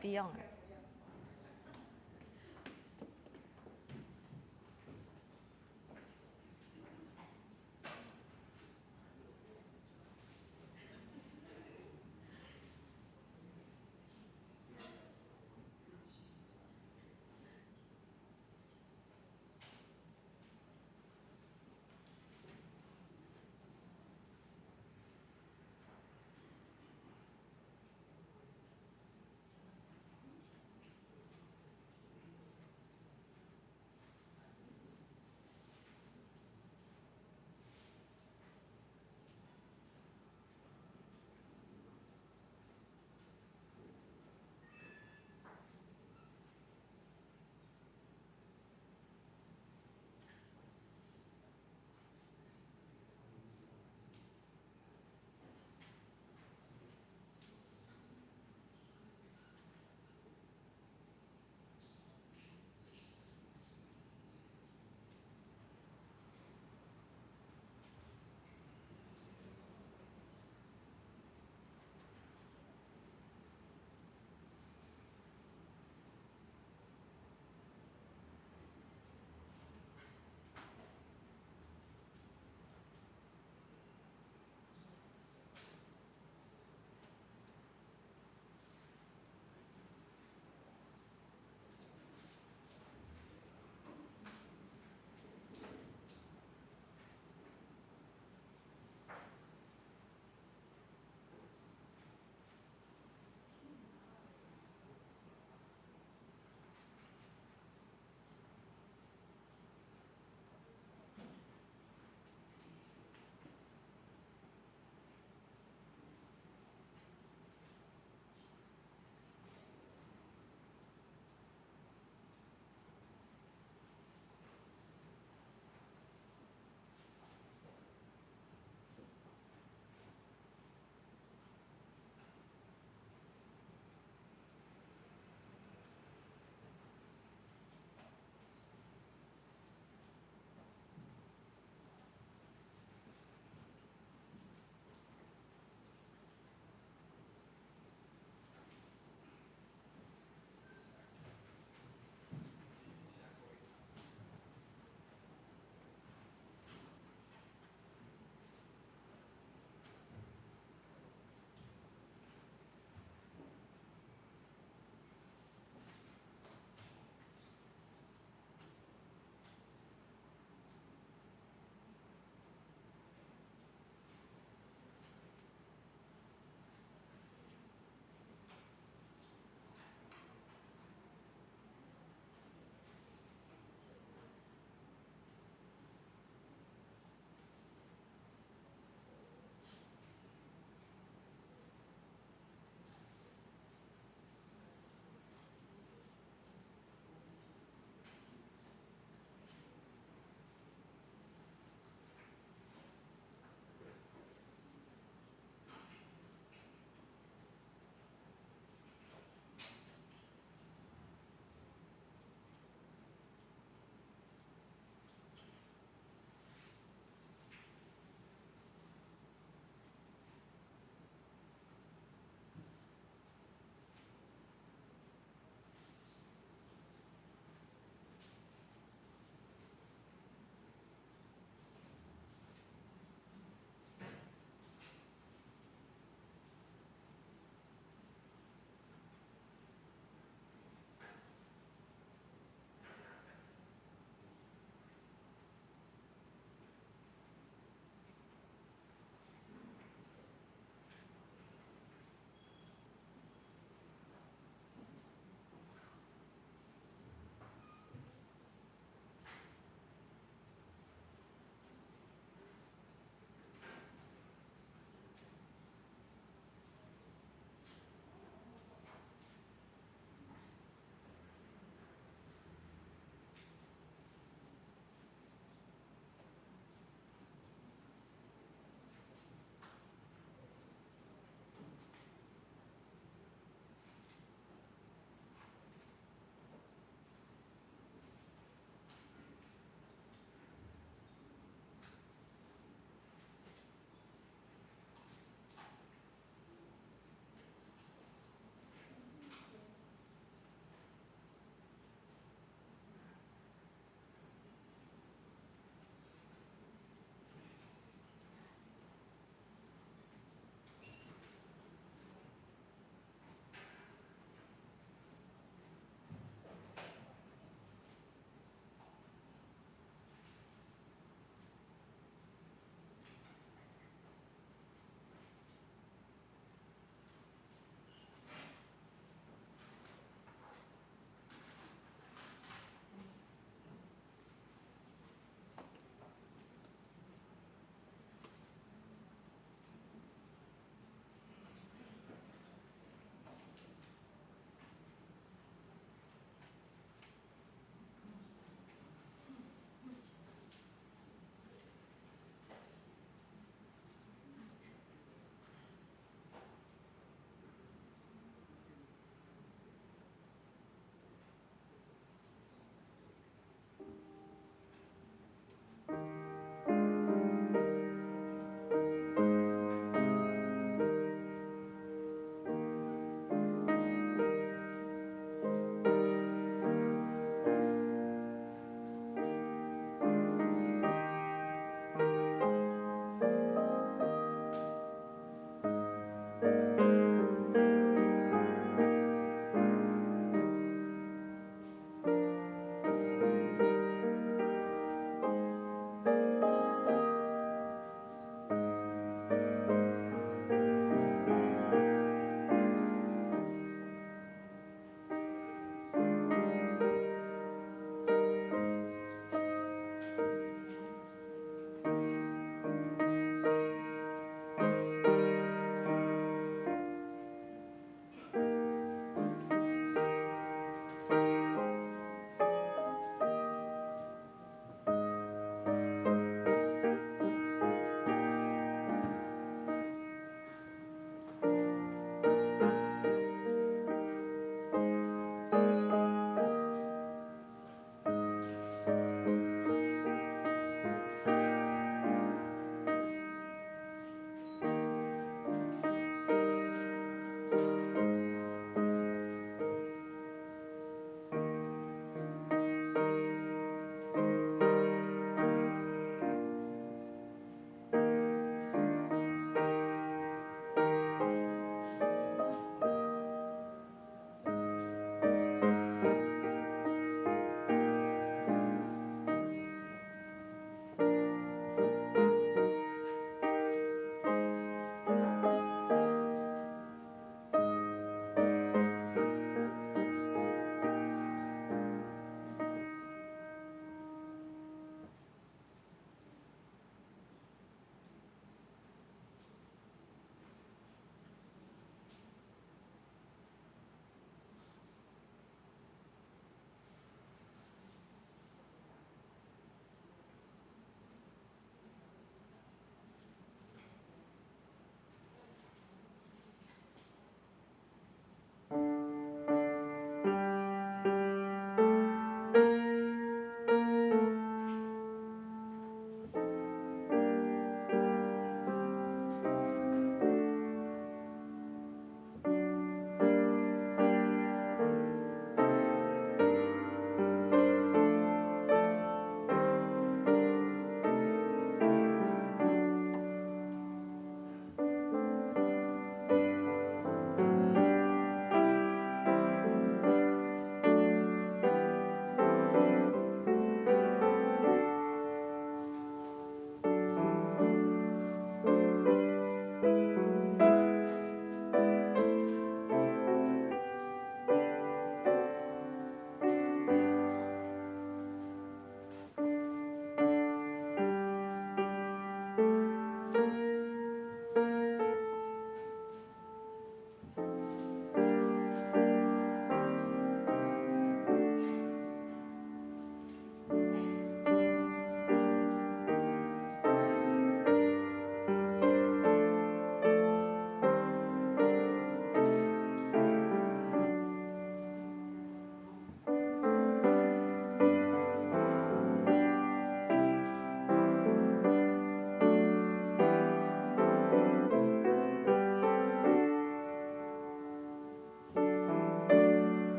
bien.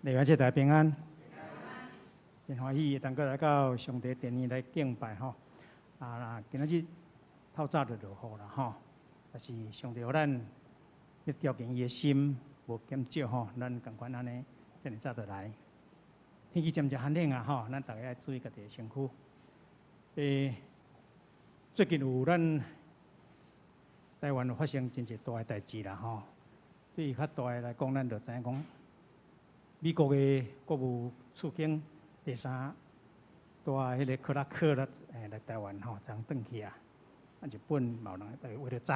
礼拜这大家平安，真欢喜，能够来到上帝殿里来敬拜吼。今仔日透早就落雨啦吼，但是上帝予咱要调整伊的心，无减少吼，咱共款安尼，遮尔早就来。天气渐渐寒冷啊吼，咱大家要注意家己的身躯。最近有咱台湾有发生真侪大的代志啦吼。对于较大的来讲，咱就知影讲。美国的国务次卿第三带迄个克拉克来台湾吼，昨转去啊。日本嘛有人为了昨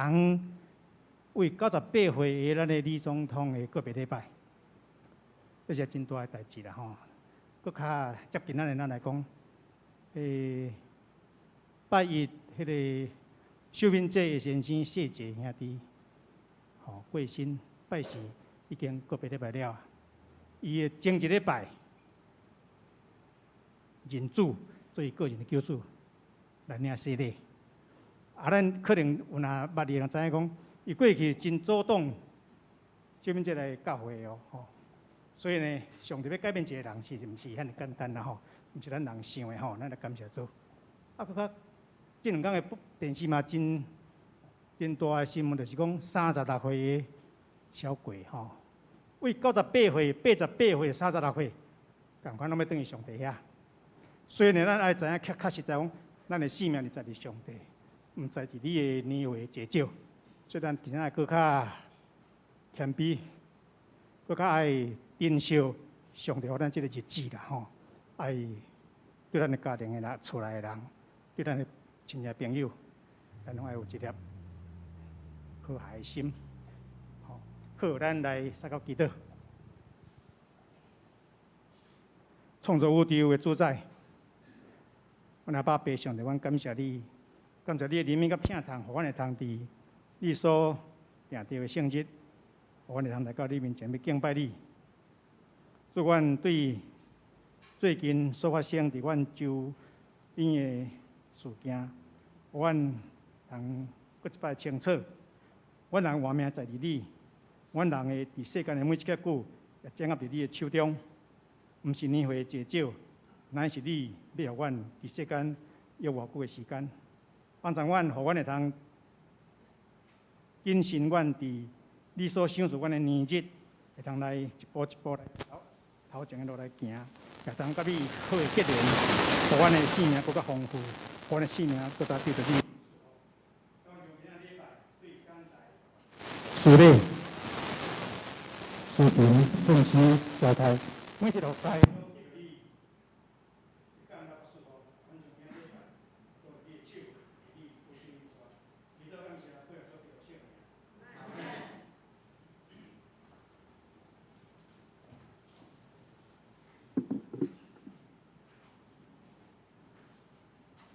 为98岁的咱的李总统的告别礼拜，这是真大的代志啦吼。搁较接近咱来讲，拜一迄个秀敏姐先生谢杰兄弟，吼过身拜时已经告别礼拜了。伊的前一礼拜认主做伊个人的救主来领洗礼，咱可能有若捌的人知影讲，伊过去真主动秀敏这来教会哦，吼。所以呢，上帝要改变一个人是毋是遐尼简单啦吼，毋是咱人想的吼，咱来感谢主。搁较这两天的电视嘛真大的新闻，就是讲36岁的小鬼吼。为98岁、88岁、36岁，共款拢要转去上帝遐。所以呢，咱爱知影确实在讲，咱的性命是在伫上帝，毋在伫你的年岁节少。所以咱今仔搁较谦卑，搁较爱珍惜上帝予咱即个日子啦吼。爱对咱的家庭的人、厝内的人，对咱的亲戚朋友，咱拢爱有一粒和蔼的心。好，咱来撒到祈祷。创造宇宙的主宰，阮阿爸爸上帝，阮感谢你，感谢你的怜悯甲疼痛，互阮会通伫你所定定的圣日，互阮会通来到你面前要敬拜你。祝阮对最近所发生伫阮周边的事件，互阮通搁一摆清楚，阮人活命在伫你。阮人的伫世间的每一个句，也掌握伫你的手中，毋是年岁的多少，乃是你要互阮伫世间要偌久的时间，帮助阮，互阮会通谨慎阮伫你所想事阮的年日，会通来一步一步来头前的路来行，也通甲你好的结连，互阮的生命更较丰富，互阮的生命更加对着你。是的。视频、信息、教材，每一条材。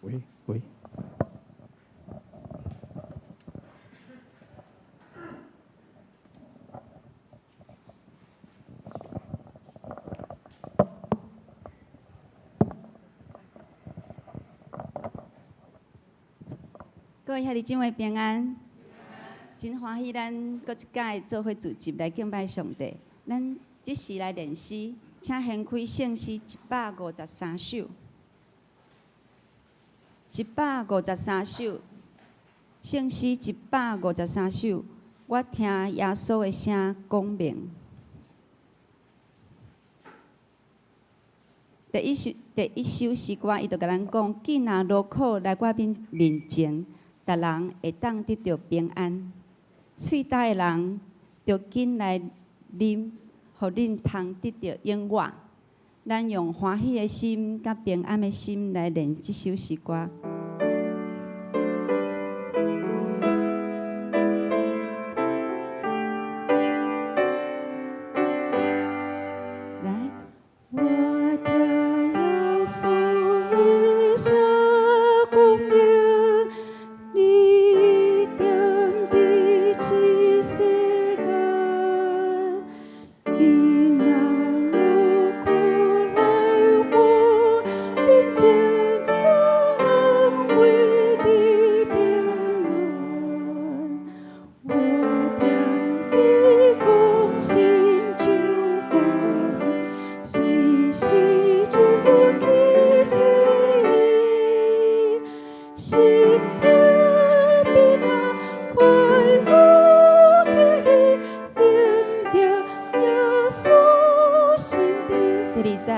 喂。各位兄弟姊妹平安，真欢喜咱搁一届做伙聚集来敬拜上帝。咱即时来练诗，请掀开圣诗153首，153首，圣诗153首。我听耶稣的声讲明。第一首诗歌，伊就甲咱讲：既然路苦来我面前。逐人会当得到平安，喙焦的人着紧来啉，互恁通得到永远。咱用欢喜的心、甲平安的心来练这首诗歌。来我面前。第二节，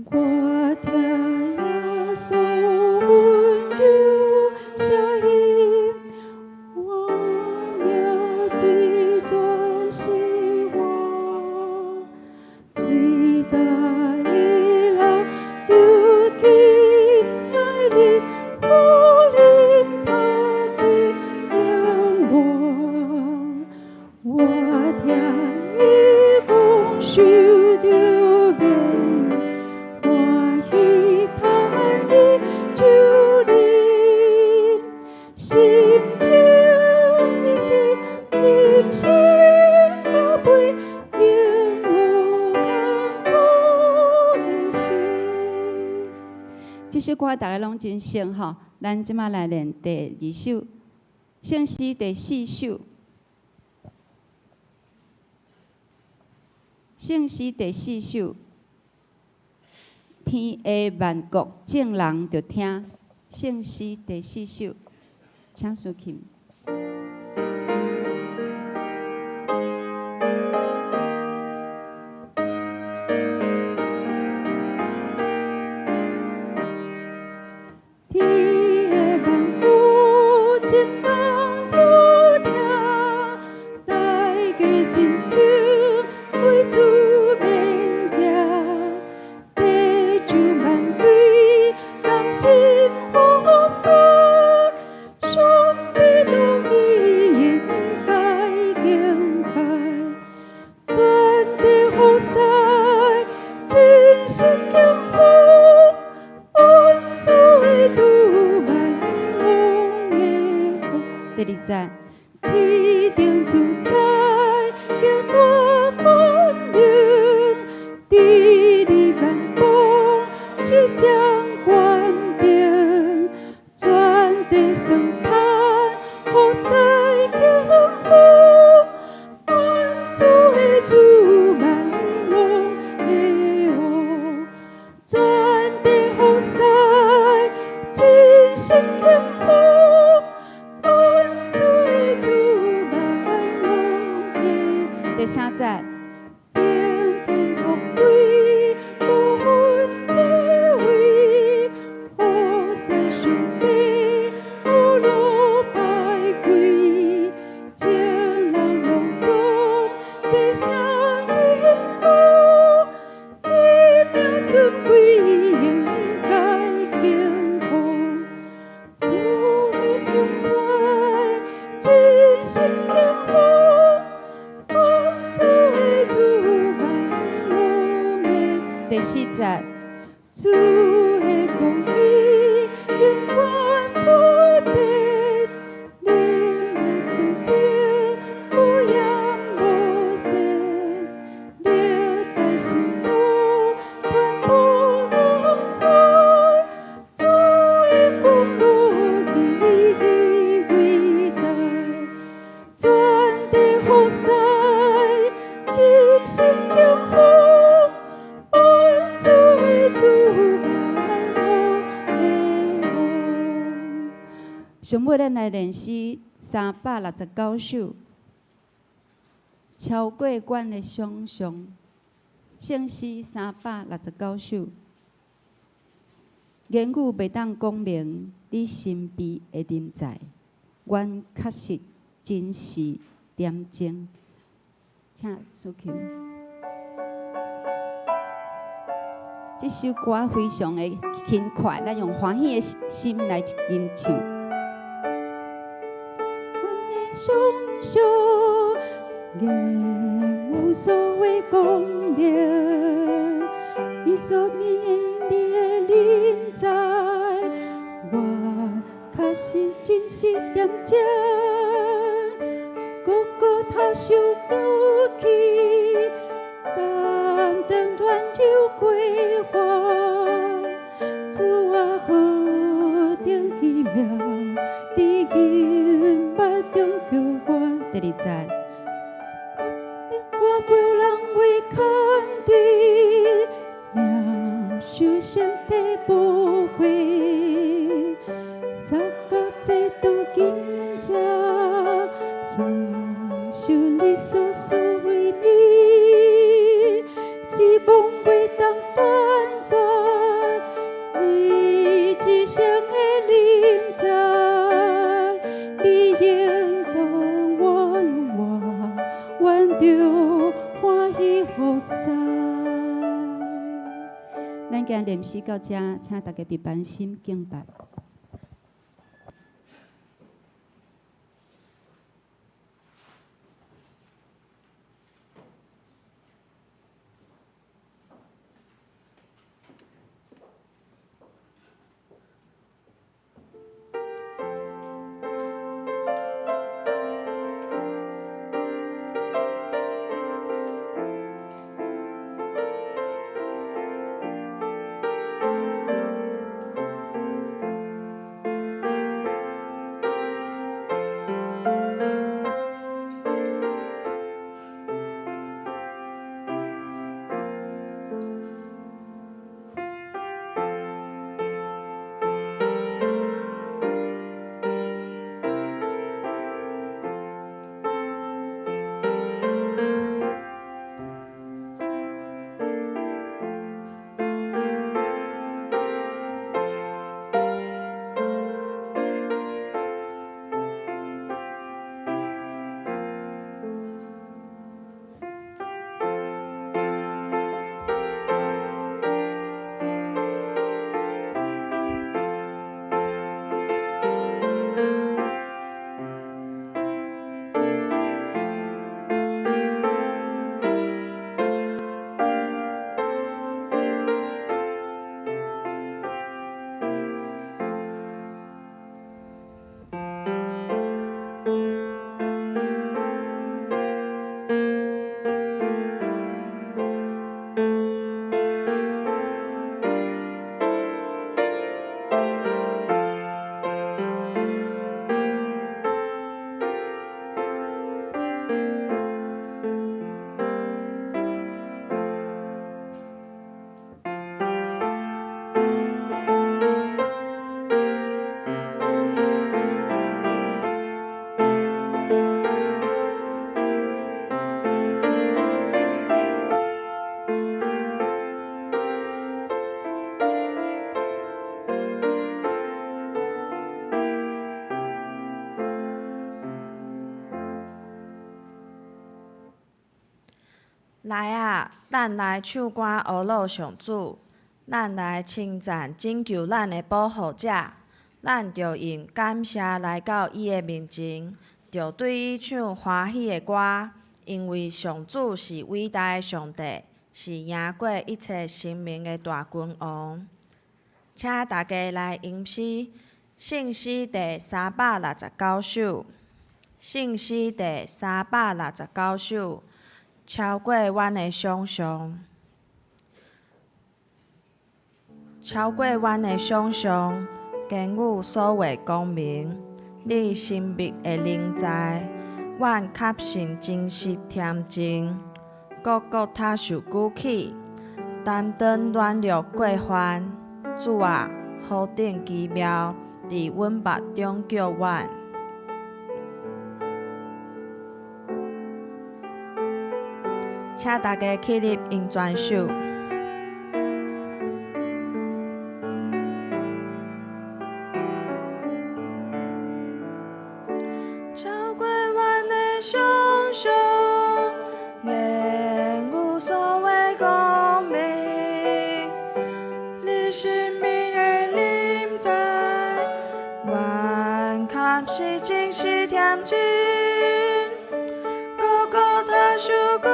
我听耶稣温柔声音，我要最专是我，最大的人就进来你护灵堂的영원，我听伊讲受着免，我喜叹伊救你，心灵你是人生宝贝，永无难过的心。这首歌大家拢真熟吼，咱即马来练第二首，圣诗第4首。圣诗第4首，天下万国众人着听。圣诗第4首，请苏琴。天下万国众人着听，大家真情为主免惊，地主万对人心好衰，上帝都已应该敬拜，全地好使，真心敬奉，安主的主万王的王。第二节，天顶主宰，叫大权柄，治理万邦，即将官兵，全地顺摊，好使幸福，安主的主万王的王，全地好使，真心幸福。第三节，平静福贵，无分地位，好使上帝无路拜跪，情人隆中，这声音高，一秒尊贵应该敬奉，主的平在，真心敬奉。第4节，主的公义永远不变，灵的纯净无染无色，历代圣徒传播拢在，主的公路的意义伟大，全地好使，真心敬奉。上尾咱来练习369首，超过阮的想象。圣诗369首，言语袂当讲明你身边的临在，阮确实真实点睛。请苏琴。这首歌非常的轻快，咱用欢喜的心来吟唱。想象，言无所谓讲明，你所面你的临在，我确实真实点睛，个个他受扭曲，感动团有归还，主啊何等奇妙，伫因捌中救我。第2节，我无人为看的，领受上帝宝贵，三角这都金家，享受你所赐为美，是梦。咱今日念诗到这，请大家闭眼心敬拜。来啊，咱来唱歌阿老上主，咱来称赞拯救咱的保护者，咱着用感谢来到伊的面前，着对伊唱欢喜的歌，因为上主是伟大的上帝，是赢过一切生命的大君王。请大家来吟诗，圣诗第369首，圣诗第369首。超过阮的想象，超过阮的想象，经有所谓光明，你神秘的灵在，阮确信真实恬静，各他受举起，担当软弱过犯，主啊，何等奇妙，伫阮目中叫阮。请大家起立用全首。超过阮的想象，言有所谓光明，你是命的临在，阮确是真实恬静，各他受举。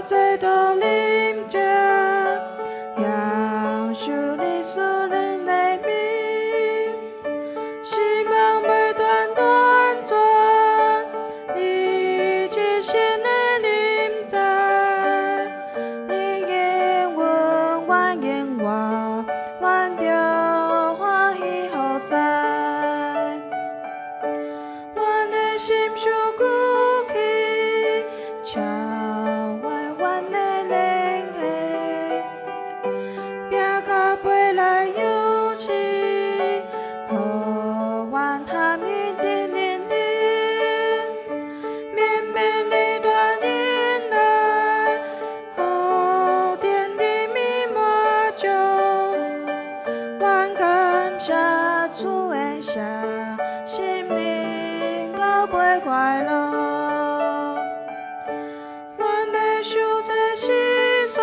最多临着，杨树你所人的名，希望未断断转，你至心的临在，你言阮，阮言我，阮着欢喜好哉，阮的心属鼓起，超下，心灵到袂快乐。阮要守这时线，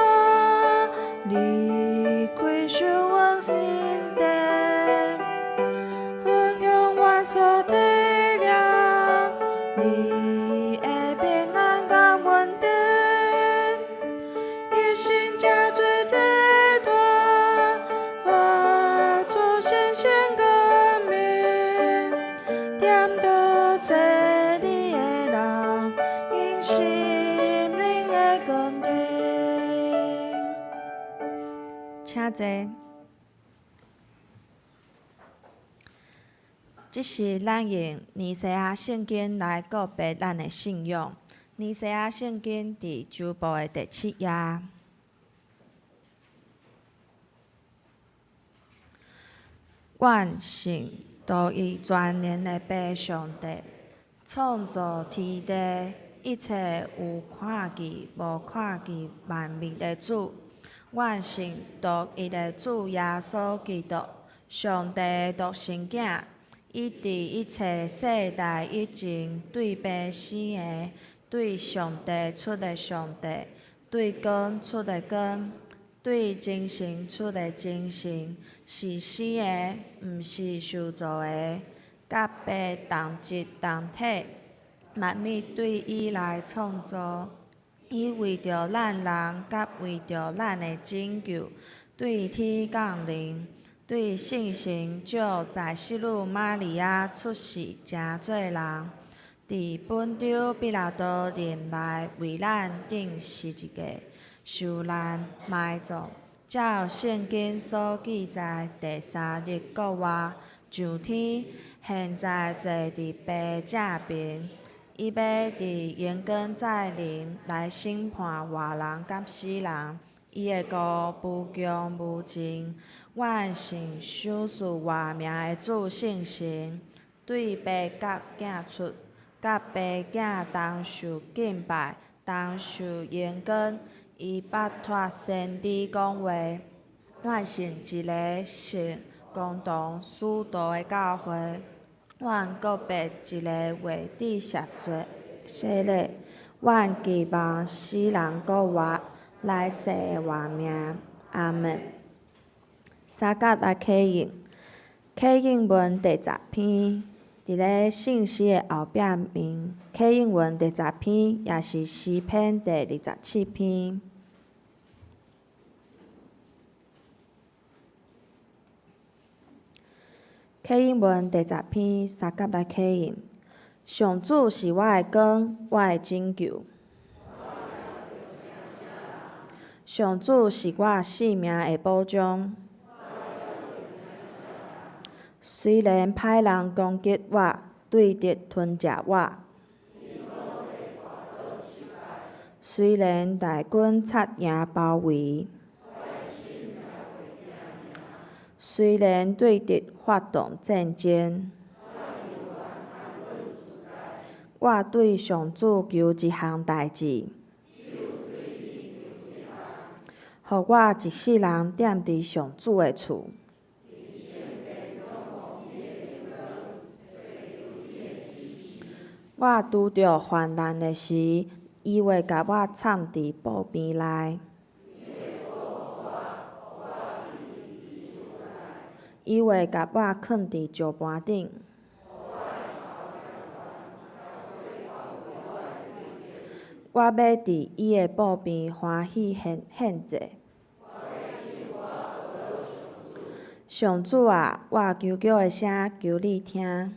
离开守阮心田，分享阮所体验，你的平安甲稳定，一生才做这段，化作新鲜革命，点到找你的人，因心灵的坚定。请坐。这是咱用尼西亚圣经来告别咱的信仰。尼西亚圣经伫周部的第7页。阮信独一全能的爸上帝，创造天地一切有看见无看见万物的主。阮信独一的主耶稣基督，上帝的独生囝。伊伫一切世代以前，对爸生的，对上帝出的上帝，对根出的根，对精神出的精神，是生的，毋是受造的。甲爸同质同体，万物对伊来创造。伊为着咱人，甲为着咱的拯救，对天降临。对圣神照在世女玛利亚出世，成做人，伫本丢比拉多任内为咱顶十字架，受难埋葬，照圣经所记载，第3日国外上天，现在坐伫爸正边，伊要伫阳光再临来审判活人甲死人。伊会顾无穷无尽，阮信赏赐活命的主圣神，对爸甲囝出，甲爸囝同受敬拜，同受荣光。伊巴托先知讲话，阮信一个信共同使徒的教会，阮告别一个话题谢罪洗礼，阮期望死人国活。来世的活命，阿门。三角来启应，启应文第10篇，伫咧信息的后壁面，启应文第10篇也是诗篇第27篇。启应文第10篇，三角来启应。上主是我的光，我的拯救。上主是我性命的保障。虽然歹人攻击我，对敌吞食我；虽然大军插营包围；虽然对敌发动战争，我对上主求一项代志。互我一世人踮伫上主的厝。我拄着患难的时，伊会甲我藏伫布边内。伊会甲我囥伫石盘顶。我要伫伊的布边欢喜献祭。上主啊，我求救的声求你听。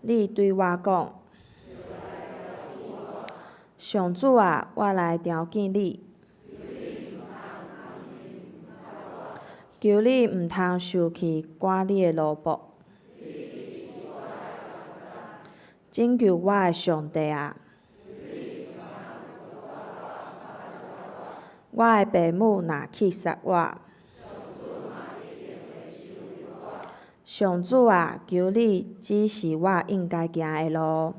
你对我讲，上主啊，我来朝见你。求你毋通受去赶你的奴仆。拯救我的上帝啊！我的父母若去杀我，上主啊，求你指示我应该行的路。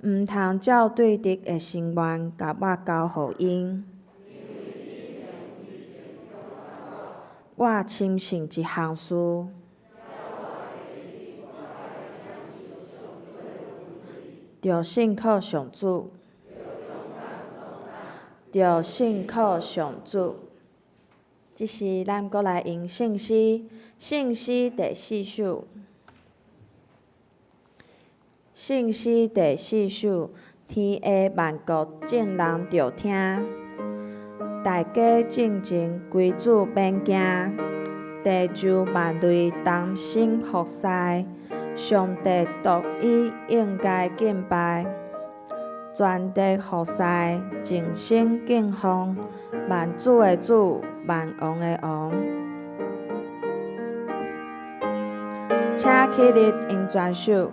毋通照对敌的心愿，甲我交互因。我深信一项事，着信靠上主，着信靠上主。即是咱搁来用信息第四首。信息第四首，天下万国众人着听，大家正正归主免惊，地就万类同心服侍，上帝独一应该敬拜，全地服侍，静心敬奉，万主的主，万王的王。请起立用全首。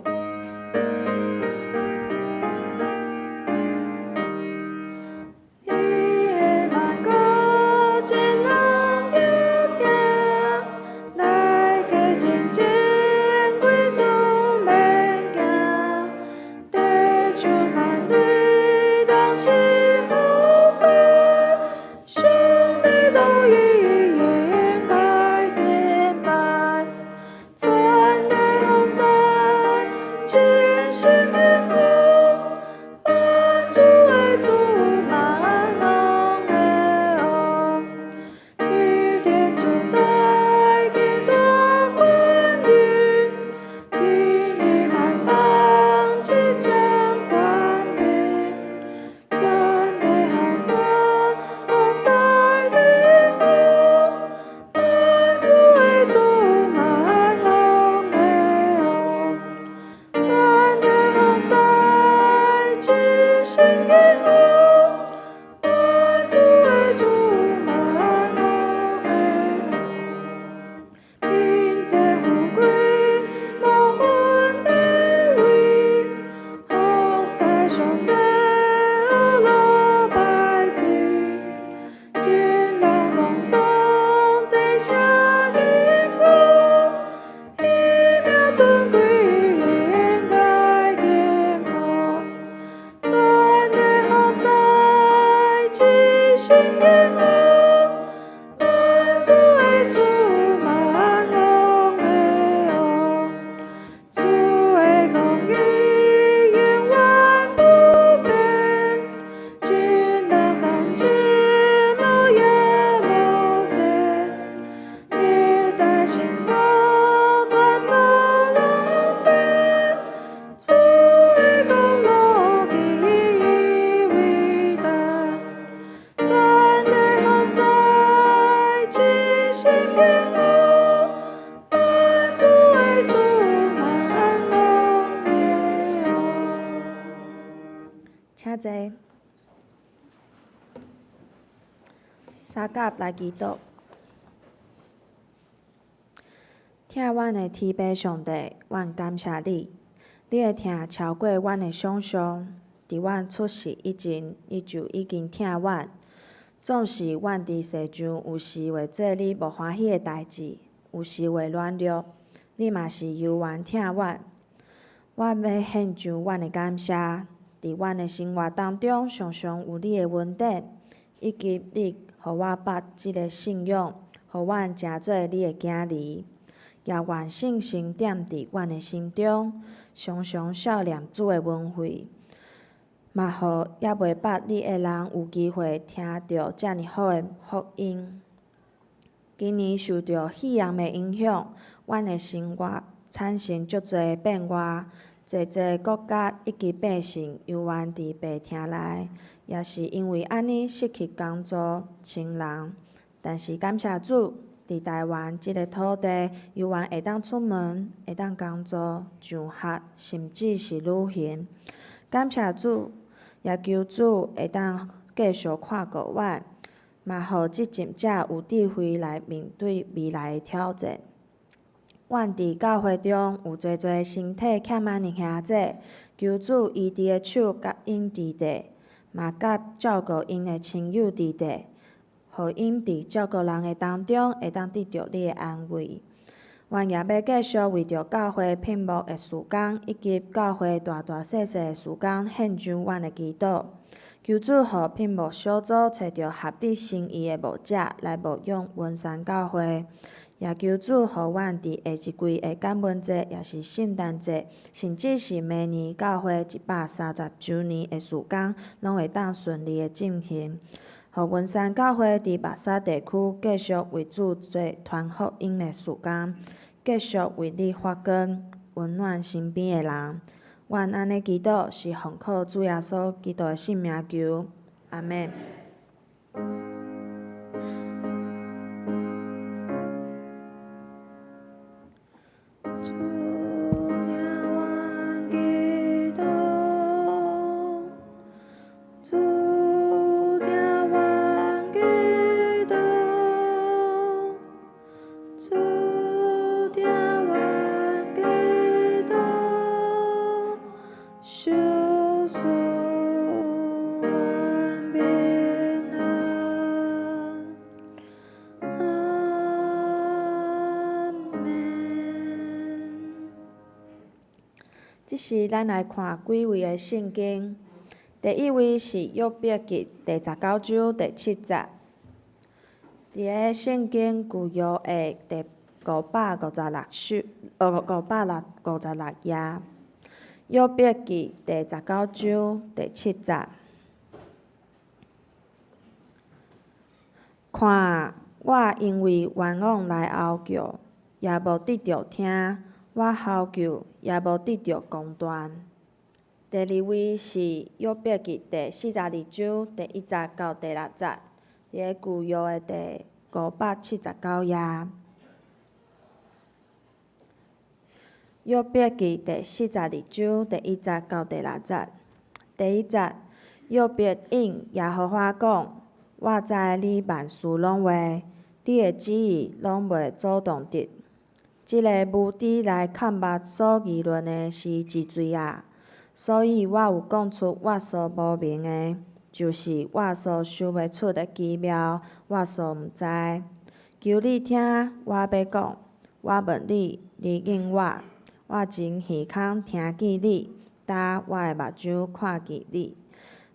请坐，三甲来祈祷。听阮的天父上帝，阮感谢你，你的听超过阮的想象。伫阮出世以前，你就已经听阮。总是阮伫世上有时会做你无欢喜的代志，有时会软弱，你嘛是悠然听阮。我要献上阮的感谢。伫阮的生活当中，常常有你的恩典，以及你予我捌即个信仰，予阮成做你的囝儿。也愿信心踮伫阮的心中，常常少念主的恩惠，嘛互也袂捌你的人有机会听到遮尔好的福音。今年受到夕阳的影响，阮的生活产生足侪的变化。侪国家以及百姓犹原伫白厅内，也是因为安尼失去工作、亲人。但是感谢主，伫台湾即个土地，犹原会当出门、会当工作、上学，甚至是旅行。感谢主，也求主会当继续看顾阮，嘛互即阵者有智慧来面对未来的挑战。阮伫教会中有侪侪身体欠安的兄姐，求主医治的手甲因伫地，嘛甲照顾因的亲友伫地，互因伫照顾人的当中会当得到你的安慰。阮也要继续为着教会聘牧的事工，以及教会大大细细的事工献上阮的祈祷。求主互聘牧小组找到合适心意的牧者来牧养文山教会，也求主互阮伫下一季的感恩节，也是圣诞节，甚至是明年教会130周年的事工，拢会当顺利的进行。互文山教会伫目沙地区继续为主做传福音的事工，继续为你发光，温暖身边的人。阮安尼祈祷是奉靠主耶稣基督的圣名求，阿免。即是咱来看几位的圣经。第一位是约伯记第19章第7节。伫个圣经旧约的第556页。约伯记第19章第7节。看，我因为冤枉来嚎叫，也无得着听；我嚎叫，也无得着公断。第二位是约伯记第42章第1节到第6节，伫个旧约的第579页。约伯记第42章第1节到第6节。第1节，约伯应耶和华讲：我知你万事拢话，你的旨意拢袂阻挡得。即个无知来看目所议论的是一罪啊！所以我有讲出我所无明的，就是我所想袂出的奇妙，我所毋知。求你听，我要讲。我问你，你应我。我真耳孔听见你，打我的目睭看见你。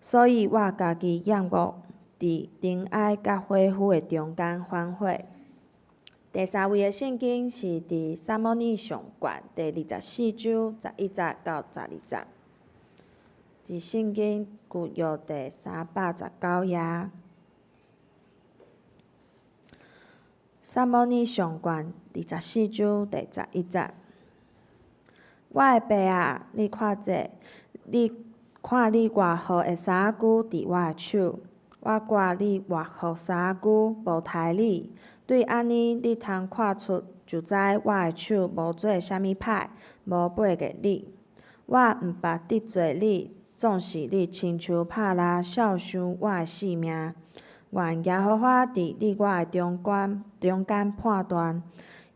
所以我家己仰目，伫尘埃甲火虎的中间反悔。第三位的圣经是伫撒母耳上卷第24章11节到12节。伫圣经旧约第319页。撒母耳上卷24章第11节。我的爸啊，你看这，你看你偌好的衫具伫我的手，我挂你偌好衫具，无杀你。对安尼，你通看出就知我的手无做啥物歹，无背过你。我毋捌得罪你，总是你亲像拍拉，孝伤我的性命。愿耶和华伫你我的中间判断。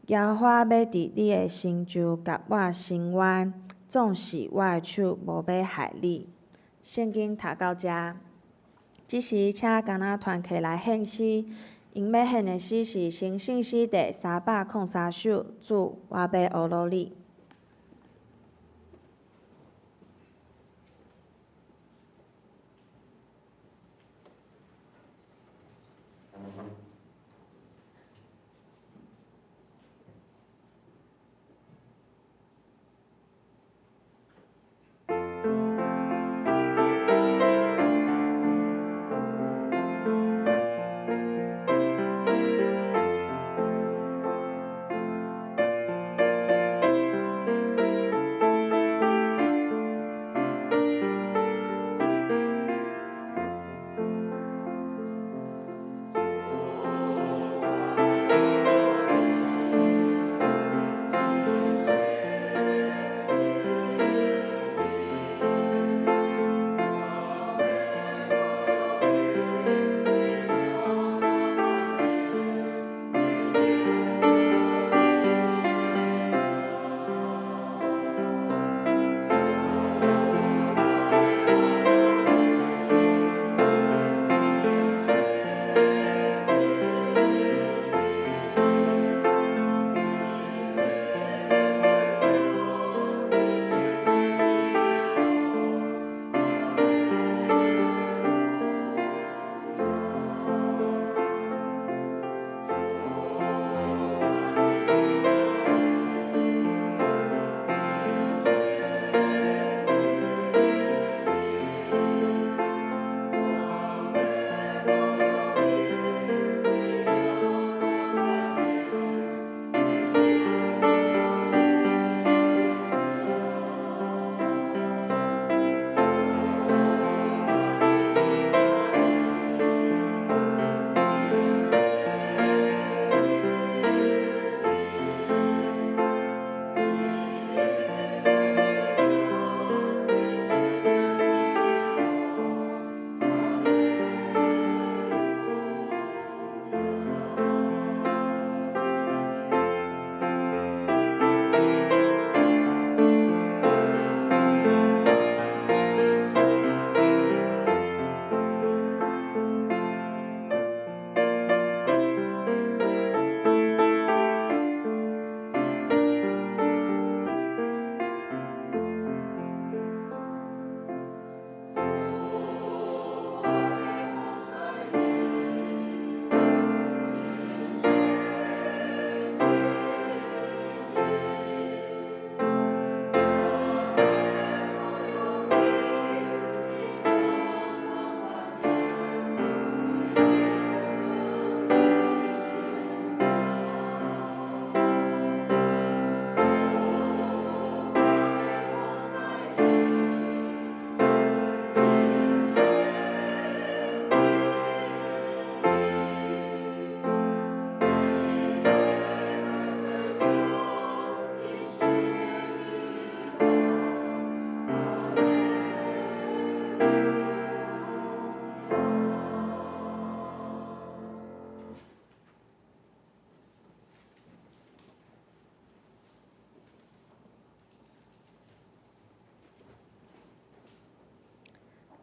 耶和华要伫你的成就甲我伸冤，总是我的手无要害你。圣经读到这，即时请敢若团契来献诗，因要献的诗是新圣诗第303首，主，我要学罗你。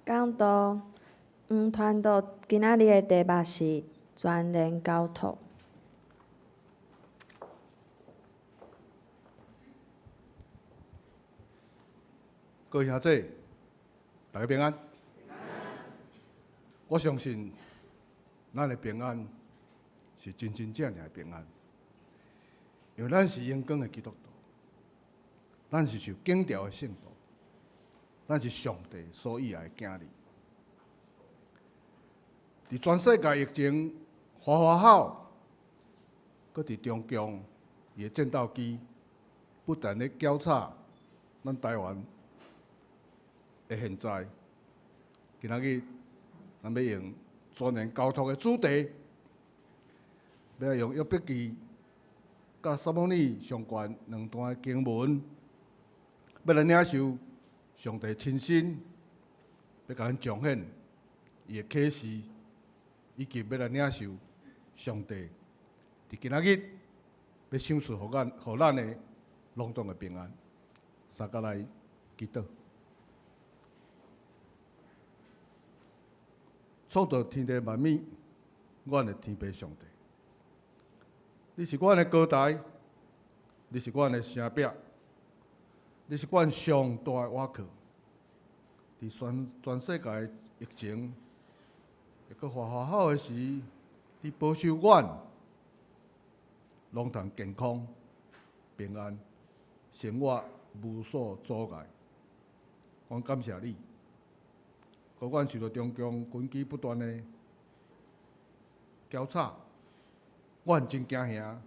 讲道，传道今仔日的题目是全然交托。各位兄弟，大家平安。我相信，咱的平安是真真正正的平安，因为咱是荣光的基督徒，咱是受敬调的圣徒，咱是上帝所喜爱的囝儿。伫全世界疫情花花好，搁伫中共伊的战斗机不但咧绞杀咱台湾的现在，今仔日咱要用全然交托的主题，要用约伯记甲撒母耳上悬两段的经文，要来领受上帝亲身要甲咱彰显伊的启示，以及要来领受上帝伫今仔日要赏赐互咱的隆重的平安。三甲来祈祷。创造天地万物，阮的天父上帝，你是阮的高台，你是阮的城壁，你是阮上大的倚靠。伫全世界的疫情会阁花花好的时，你保守阮，拢通健康、平安，生活无所阻碍。阮感谢你。互阮受到中共军机不断的绞杀，阮真惊吓，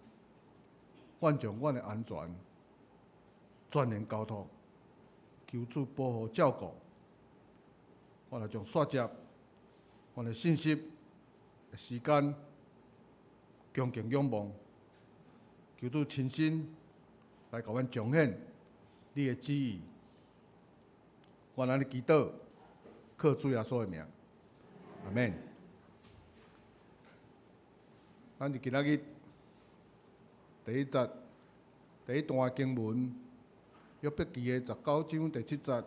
阮将阮的安全全然交托，求主保护照顾。阮也将煞接阮的信息、时间，恭敬仰望，求主亲身来甲阮彰显你的旨意。阮安尼祈祷。靠主耶稣的名，阿免。咱就今仔日第一节第一段经文，约伯记的19章第7节，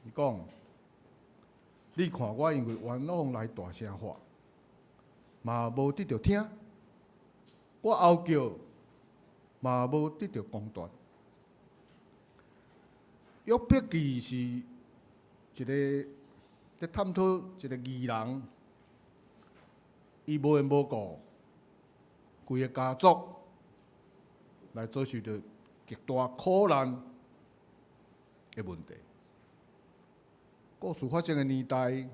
伊讲：你看我因为冤枉来大声喊，嘛无得到听；我嗷叫，嘛无得到公断。约伯记是一个在探讨一个义人，伊无缘无故，规个家族来遭受到极大苦难的问题。故事发生的年代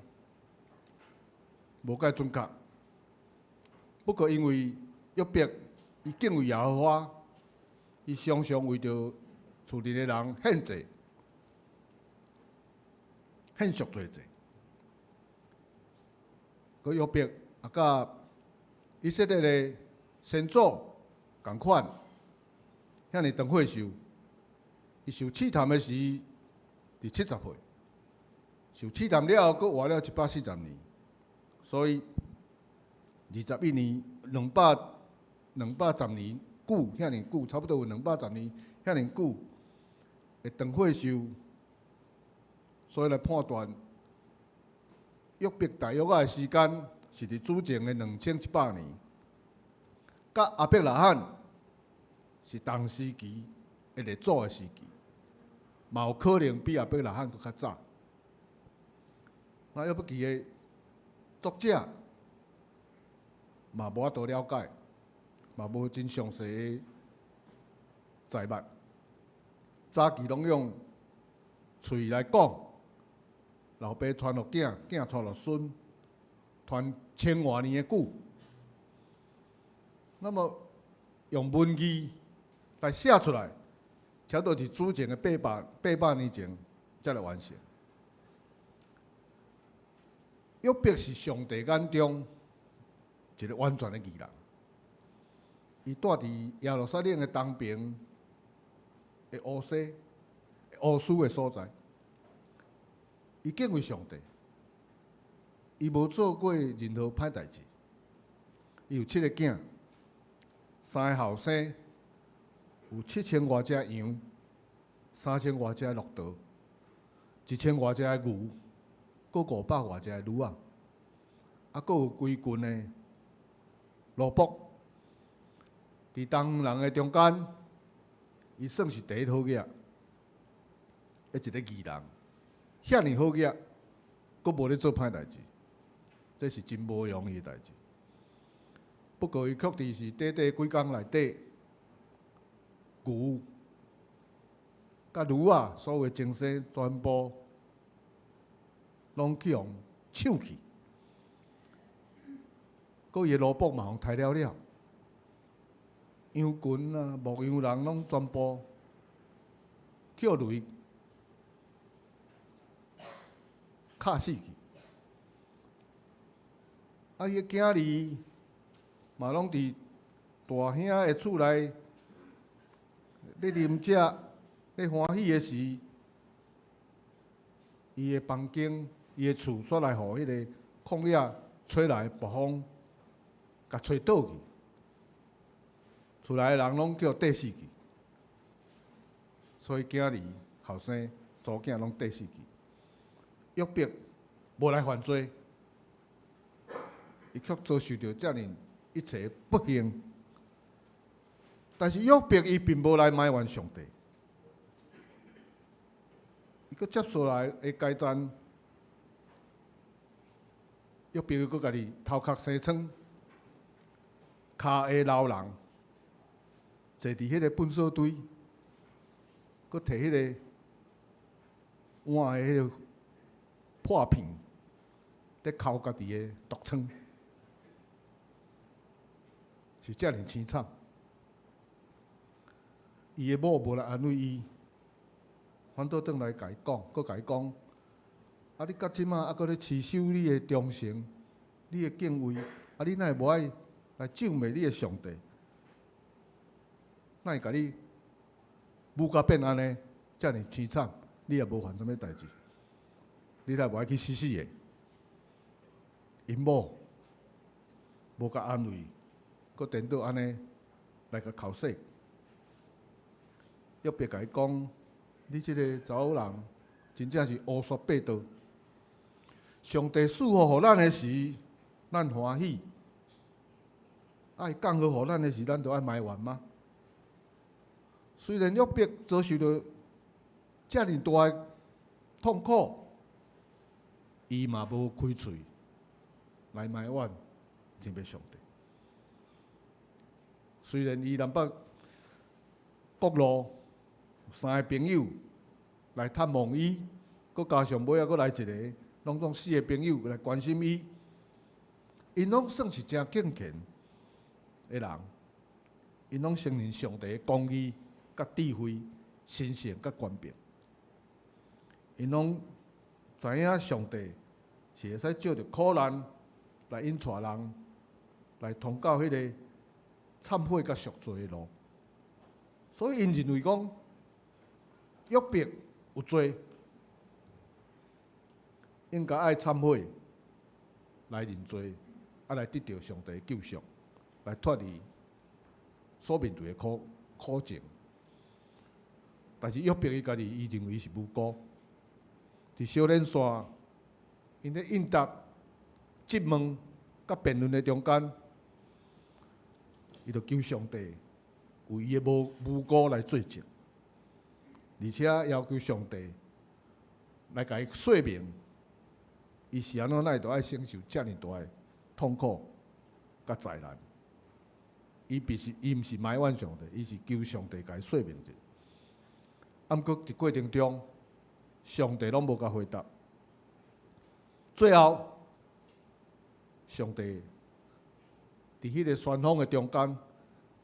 无介准确，不过因为约伯伊敬畏耶和华，伊常常为着厝里的人献祭。献赎罪者，佮约伯也甲以色列的先祖共款，遐尼长岁数，伊受试探的时，伫70岁，受试探了后，佮活了140年，所以21年210年久，遐尼久，差不多有210年，遐尼久的长岁数。所以来判断，约伯大约的时间是伫主前的2700年，甲亚伯拉罕是同时期的列祖的时期，嘛有可能比亚伯拉罕佫较早。那约伯记的作者嘛无法度了解，嘛无真详细的载物，早期拢用喙来讲。老爸传落囝，囝传落孙，传千多年的久。那么用文字来写出来，差不多是主前的800年前才来完成。约伯是上帝眼中一个完全的义人，伊住伫耶路撒冷的东边的乌西、乌斯的所在。伊敬畏上帝，伊无做过任何歹代志。伊有7个囝，3个后生，有7000多只羊，3000多只骆驼，1000多只牛，搁500外只的驴仔，搁有规群的罗卜，伫东人的中间，伊算是第一好囝，一个义人，遐尼好囝，搁无咧做歹代志，这是真无容易的代志。不过伊确实是短短几工内底，牛、甲驴仔所有的精神全部拢去互抢去，搁伊的萝卜嘛互杀了了，羊群啊、牧羊人拢全部去互雷敲死去。啊，伊的囝儿嘛拢伫大兄的厝内咧啉食、咧欢喜的时，伊的房间、伊的厝煞来互迄个旷野吹来的暴风，甲吹倒去，厝内的人拢叫缀死去，所以囝儿、后生、祖囝拢缀死去。约伯无来犯罪，伊却遭受到遮尔一切不幸。但是约伯伊并无来埋怨上帝，伊佫接受来的阶段，约伯伊佫家己头壳生疮，骹会流人，坐伫迄个粪扫堆，佫摕迄个碗的迄个破片，咧敲家己的毒疮，是遮尔凄惨。伊的某无来安慰伊，反倒转来甲伊讲，佫甲伊讲，啊！你到即马还佫咧持守你的忠诚，你的敬畏，啊！你哪会无爱来敬畏你的上帝？哪会甲你母甲变安尼，遮尔凄惨？你也无犯啥物代志，你哪无爱去死死的？因某无甲安慰，佫颠倒安尼来甲哭说。约伯甲伊讲：你即个查某人真正是乌说八道。上帝赐福予咱的时，咱欢喜；爱降福予咱的时，咱就爱埋怨吗？虽然约伯遭受到遮尔大的痛苦，伊嘛无开喙来埋怨天父上帝。虽然伊南北各路3个朋友来探望伊，佮加上尾仔佮来一个，拢总4个朋友来关心伊，因拢算是真敬虔的人，因拢承认上帝的公义、甲智慧、神圣甲权柄，因拢知影上帝是会使借着苦难来引带人来通到迄个忏悔甲赎罪的路，所以因认为讲。约伯有罪，应该爱忏悔，来认罪，来得到上帝的救赎，来脱离所面对的苦情。但是约伯伊家己，伊认为是无辜。伫小连线，因咧应答、质问、甲辩论的中间，伊就求上帝为伊的无辜来做证。而且要求上帝来甲伊说明，伊是安怎会爱承受遮尔大的痛苦甲灾难。伊毋是埋怨上帝，伊是求上帝甲伊说明者。啊，毋过伫过程中，上帝拢无甲回答。最后，上帝伫迄个旋风的中间，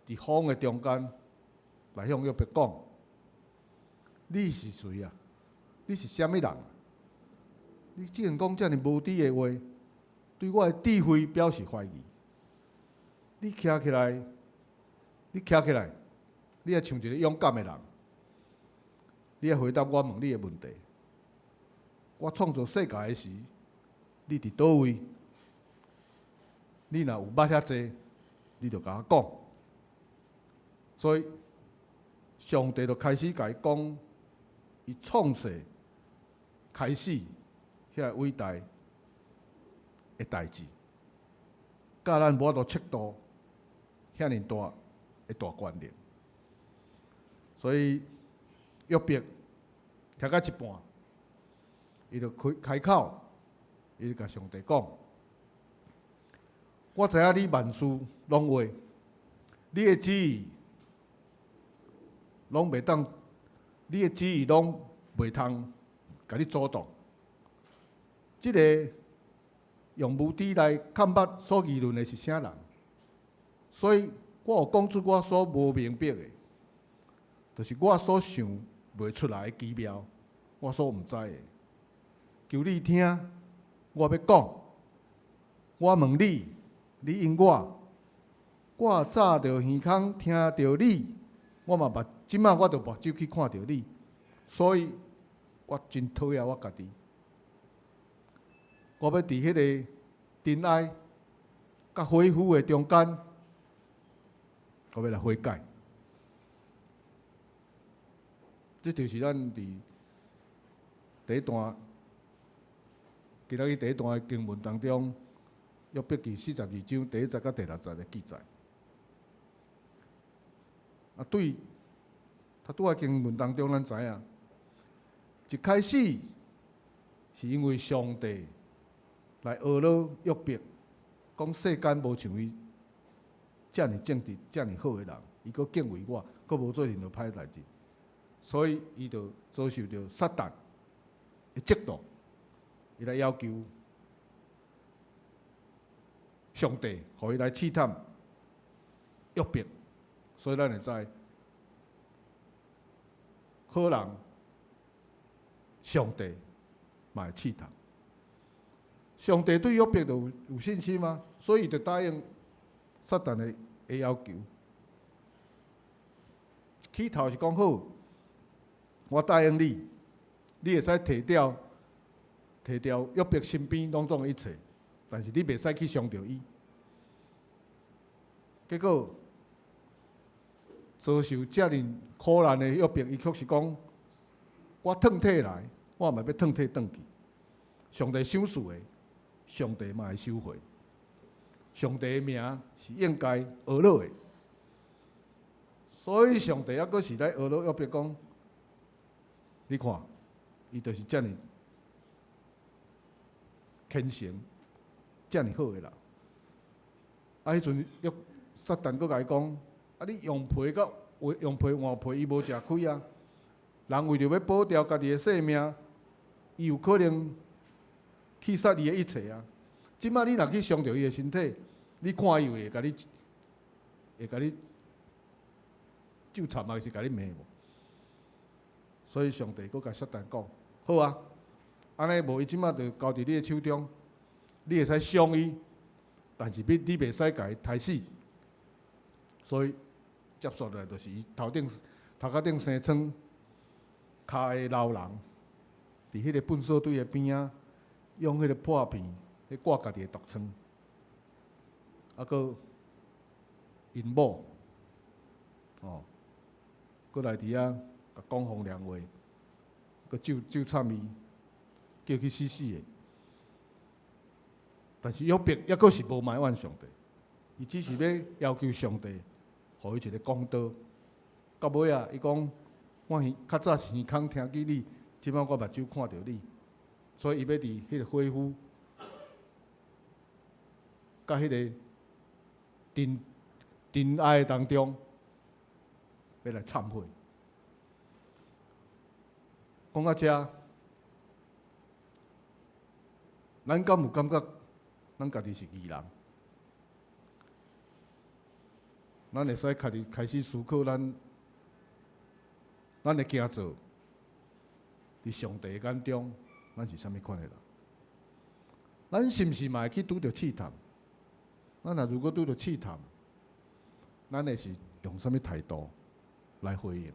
伫风的中间，来向约伯讲。你是谁啊？你是啥物人？你竟然讲遮尔无知的话，对我的智慧表示怀疑。你徛起来，你要像一个勇敢的人，你要回答我问你的问题。我创造世界的时，你伫倒位？你若有捌遐济，你就甲我讲。所以，上帝就开始甲伊讲。伊创世开始遐伟大的代志，甲咱无法度测度遐尼大的大关联。所以约伯听到一半，伊就开口，伊就甲上帝讲：我知影你万事拢会，你的旨意拢袂当，你的旨意拢袂通甲你阻挡。即个用无知来看捌所议论的是啥人？所以我有讲出我所无明白的，就是我所想袂出来的奇妙，我所毋知的。求你听，我要讲。我问你，你应我。我早着耳孔听到你，我嘛目，即摆我着目睭去看到你，所以我真讨厌我家己。我要伫迄个真爱甲恢复的中间，我要来悔改。这就是咱伫第一段，今仔日第一段的经文当中，约伯记42章第1节到第6节的记载。啊，对，他拄仔经文当中，咱知影，一开始是因为上帝来懊恼约伯，讲世间无像伊遮尔正直、遮尔好的人，伊阁敬畏我，阁无做任何歹代志，所以伊就遭受到撒旦的嫉妒，伊来要求上帝，互伊来试探约伯。所以咱会知，好人上帝嘛会试探。上帝对约伯就有信心吗？所以就答应撒旦的要求。起头是讲好，我答应你，你会使摕掉约伯身边拢总一切，但是你袂使去伤着伊。结果遭受遮尔苦难的约伯，伊却是讲：我褪退来，我嘛要褪退转去。上帝赏赐的，上帝嘛会收回。上帝的名是应该学乐的，所以上帝抑阁是来学乐约伯讲：你看，伊就是遮尔虔诚、遮尔好的人。啊，迄阵撒旦阁甲伊讲。啊！你用皮甲用皮换皮，伊无食亏啊！人为着要保掉家己的性命，伊有可能去杀伊的一切啊！即摆你若去伤着伊的身体，你看伊会甲你咒惨啊，是甲你骂无？所以上帝阁甲撒旦讲：好啊，安尼无伊即摆就交伫你的手中，你会使伤伊，但是你袂使甲伊杀死。所以接续来就是伊头壳顶生疮，骹的老人，伫迄个粪扫堆的边仔，用迄个破片去挂家己的毒疮，啊，搁因某，搁来伫遐甲讲风凉话，搁咒惨伊，叫去死死的。但是约伯抑阁是无埋怨上帝，伊只是要求上帝。互伊一个公道，到尾啊，伊讲我较早是耳孔听见你，即摆我目睭看到你，所以伊要伫迄个恢复，甲迄个真爱当中，要来忏悔。讲到遮，咱敢有感觉咱家己是义人？咱会使开始思考咱的行做，伫上帝眼中，咱是啥物款的人？咱是毋是嘛会去拄着试探？咱若如果拄着试探，咱会是用啥物态度来回应？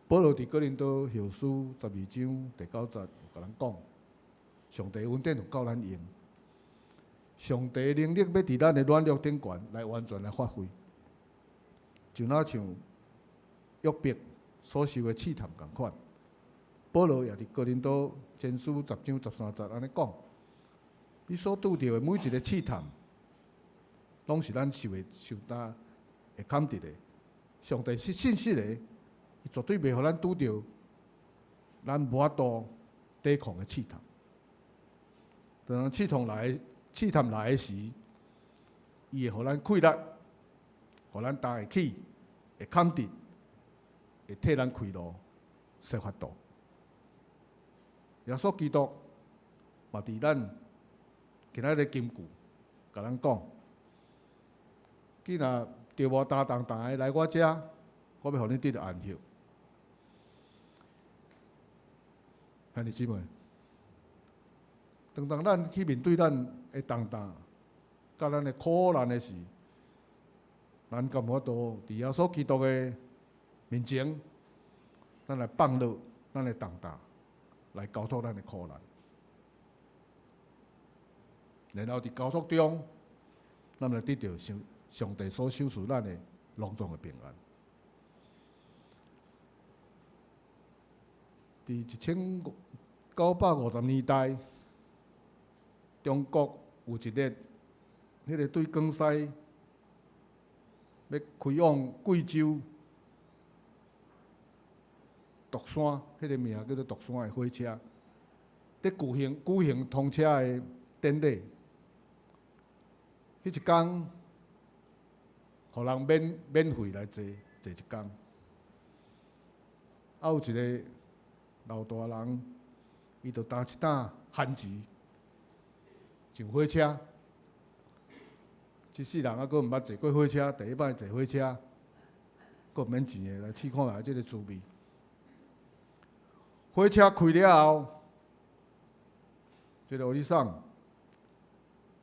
保罗伫哥林多后书12章第9节有甲咱讲，上帝恩典有够咱用。上帝的能力要伫咱的软弱顶悬来完全来发挥，就若像约伯所受的试探共款。保罗也伫哥林多前书10章13节安尼讲：你所拄着的每一个试探，拢是咱受担会坎得的。上帝是信实的，伊绝对袂互咱拄着咱无法度抵抗的试探。当试探来的时，伊会互咱气力，互咱担会起，会坎得，会替咱开路、设法度。耶稣基督嘛伫咱今仔日金句，甲咱讲：既然着无担重担的来我遮，我要互你得到安息。兄弟姊妹，当咱去面对咱的重担，甲咱的苦难的时，咱敢有法度伫耶稣基督的面前，咱来放落咱的重担，来交托咱的苦难，然后伫交托中，咱来得到上帝所赏赐咱的隆重的平安。伫1950年代，中国有一日，迄个对广西要开往贵州独山，迄个名叫做独山的火车，在举行通车的典礼。迄一天，互人免费来坐一天。啊，有一个老大人，伊就担一担番薯上火车。一世人啊，佫毋捌坐过火车，第一摆坐火车，佫毋免钱的，来试看下即个滋味。火车开了后，即个学生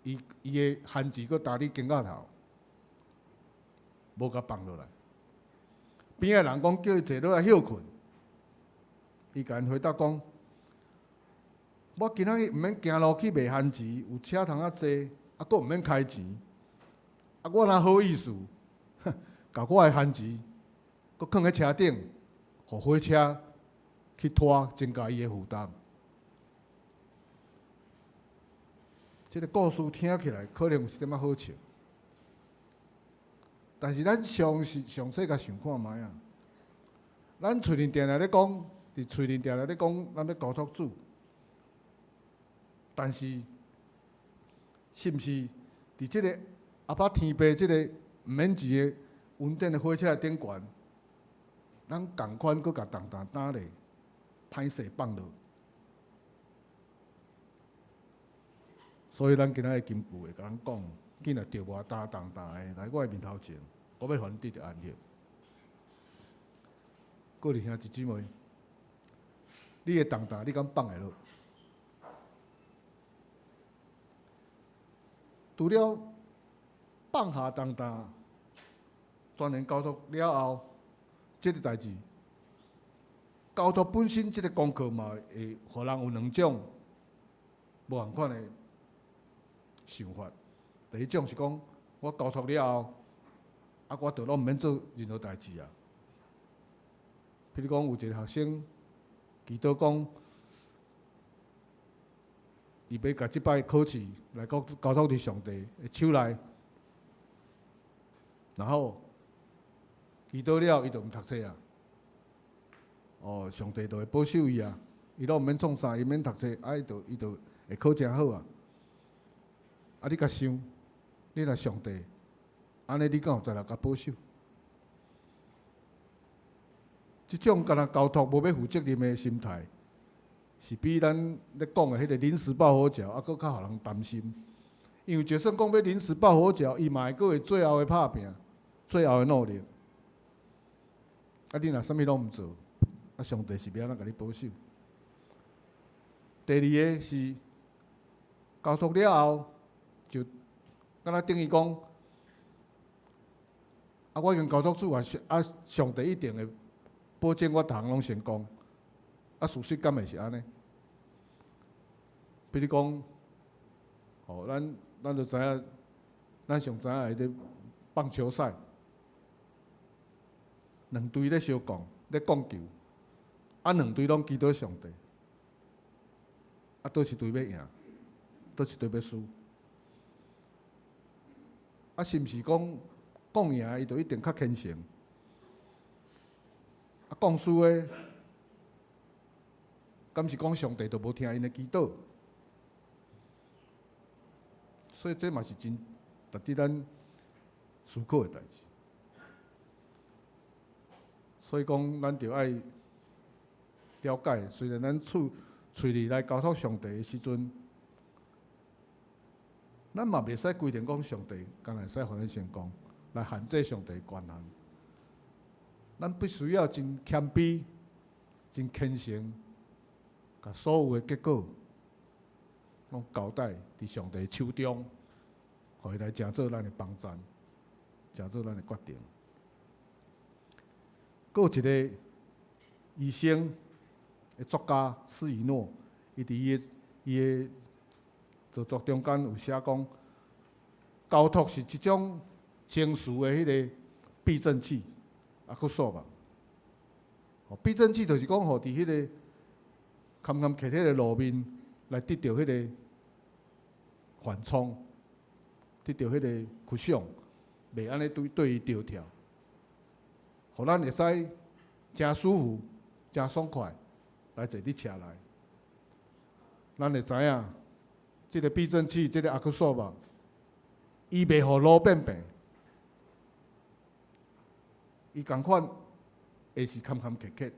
伊的番薯佫担伫肩胛头，无甲放落来。边仔人讲叫伊坐落来休困，伊甲因回答讲：我今仔日毋免行路去卖番薯，有车通坐，啊，佫毋免开钱。啊，我若好意思，甲我的番薯，佫放喺车顶，互火车去拖，增加伊的负担。这个故事听起来可能有一点仔好笑，但是咱详细甲想看觅啊，咱喙面定定咧讲，伫喙面定定咧讲，咱要交托主，但是是毋是伫即个阿爸天父即个毋免钱的稳定的火车顶悬，咱共款佫甲重担担咧，歹势放落。所以咱今仔日金句会甲咱讲，既然着无担重担的来我的面头前，我要互你得到安息。各位兄弟姊妹，你的重担你敢放会落？除了放下重担，全然交托了后，这个代志，交托本身这个功课嘛，会互人有两种无同款的想法。第一种是讲，我交托了后，啊，我就拢毋免做任何代志啊。譬如讲，有一个学生祈祷讲，伊要甲即摆考试来交托伫上帝的手内。然后祈祷了，伊就毋读册啊。哦，上帝就会保守伊啊，伊拢毋免创啥，伊免读册，啊，伊就会考诚好啊。啊，你甲想，你若上帝，安尼你敢有在来甲保守？即种敢若交托无要负责任的心态，是比咱咧讲的迄个临时抱佛脚，啊，佫较互人担心。因为就算讲要临时抱佛脚，伊嘛会佫会最后的拍拼，最后的努力。啊，你若啥物拢毋做，啊，上帝是要安怎甲你保守？第二个是交托了后，就敢若等于讲，啊，我已经交托主啊，上帝一定会保证我逐项拢成功。啊，事实敢会是安尼？比如讲，哦，咱就知影，咱上知影的这棒球赛，两队咧相讲，咧讲球，两队拢祈祷上帝，倒一队要赢，倒一队要输。是毋是讲赢伊就一定较虔诚？讲输的，敢是讲上帝就无听因的祈祷？所以这嘛是真值得咱思考的代志。所以讲，咱着爱了解，虽然咱喙里来交托上帝的时阵，咱嘛袂使规定讲上帝敢会使互咱成功，来限制上帝的权限。咱必须要真谦卑、真虔诚，把所有的结果拢交代伫上帝手中，互伊来成做咱的帮助，成做咱的决定。佫有一个医生的作家施以诺，伊伫伊的著作中间有写讲，交托是一种情绪的迄个避震器，佫说吧。避震器就是讲，互伫迄个坎坎坷坷的路面来得到迄个缓冲，得到迄个屈伤，袂安尼对伊着跳，互咱会使真舒服、真爽快来坐伫车内。咱会知影，即个避震器，即个阿克索吧，伊袂互路变平，伊共款会是坎坎坷坷。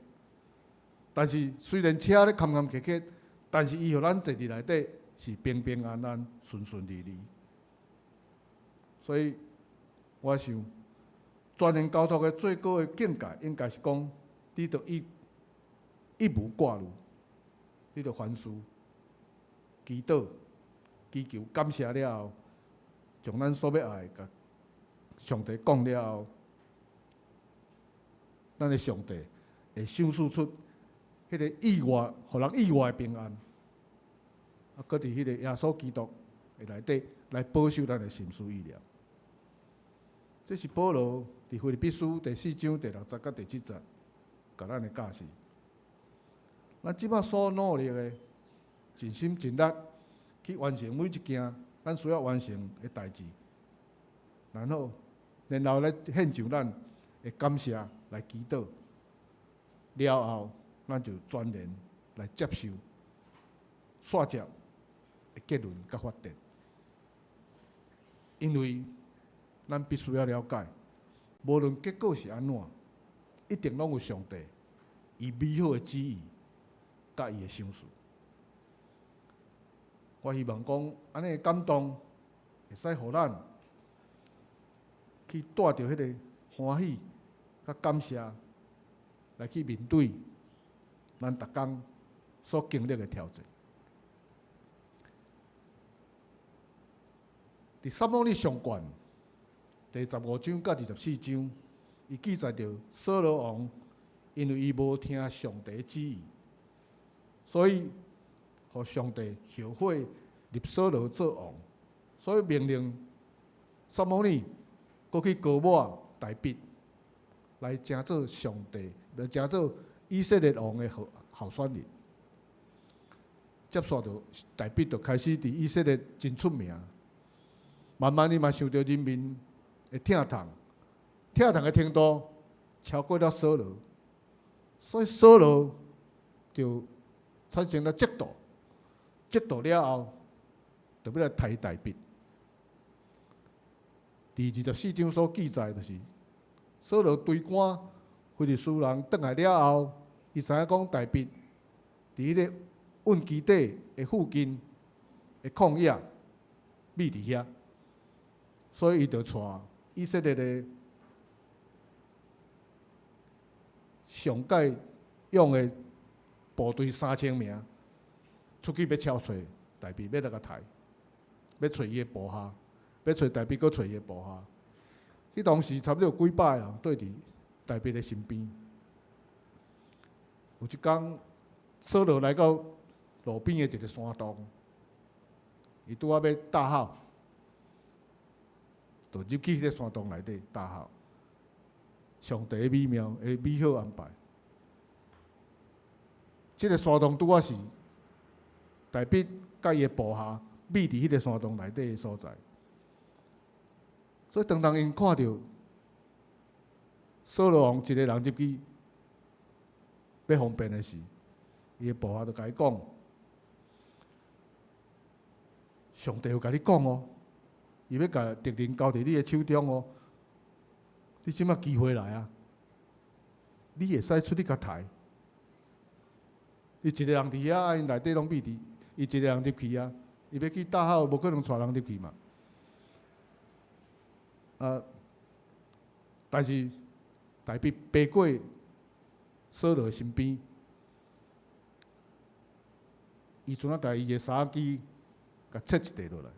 但是虽然车咧坎坎坷坷，但是伊互咱坐伫内底是平平安安、顺顺利利。所以我想，全然交托的最高的境界，应该是讲，你着一无挂虑，你着凡事祈祷、祈求、感谢了后，将咱所要爱甲上帝讲了后，咱的上帝会赏赐出迄个意外，互人意外的平安，搁伫迄个耶稣基督的内底来保守咱的心思意念。这是保罗伫腓立比书第4章第6节到第7节，甲咱的教示。咱即摆所努力的，尽心尽力去完成每一件咱需要完成的代志，然后来献上咱的感谢来祈祷，了后咱就全然来接受煞接的结论甲法典，因为咱必须要了解，无论结果是安怎，一定拢有上帝伊美好的旨意甲伊的赏赐。我希望讲安尼的感动，会使互咱去带着迄个欢喜甲感谢，来去面对咱逐工所经历的挑战。伫撒母耳上卷第15章到24章，伊记载着扫罗王因为伊无听上帝的旨意，所以互上帝后悔立扫罗做王，所以命令撒母耳过去高抹大毕，来成做上帝，来成做以色列王的候选人。接续着大毕就开始伫以色列真出名，慢慢伊嘛受到人民的疼痛的程度超过了扫罗，所以扫罗就产生了嫉妒了后，就要来杀大毕。第24章所记载就是，扫罗追赶非利士人倒来了后，伊知影讲大毕伫迄个运基地的附近的旷野秘伫遐，所以伊就带以色列的上界用的部队3000名出去要敲找大毕，要来甲杀，要找伊的部下，要找大毕，搁找伊的部下。迄当时差不多有几百个人对伫大毕的身边。有一天，扫罗来到路边的一个山洞，伊拄仔要大号，就入去迄个山洞内底大号。上帝的美妙、美好安排，即个山洞拄啊是大笔甲伊的部下秘伫迄个山洞内底的所在。所以当因看到扫罗王一个人入去要方便的时，伊的部下就甲伊讲：上帝有甲你讲哦，伊要甲敌人交伫你的手中哦。你即摆机会来啊！你会使出去甲刣。伊一个人伫遐，因内底拢秘伫，伊一个人入去啊，伊要去大号，无可能带人入去嘛。但是大笔爬过扫罗身边，伊阵啊，甲伊的衫机甲切一块落来，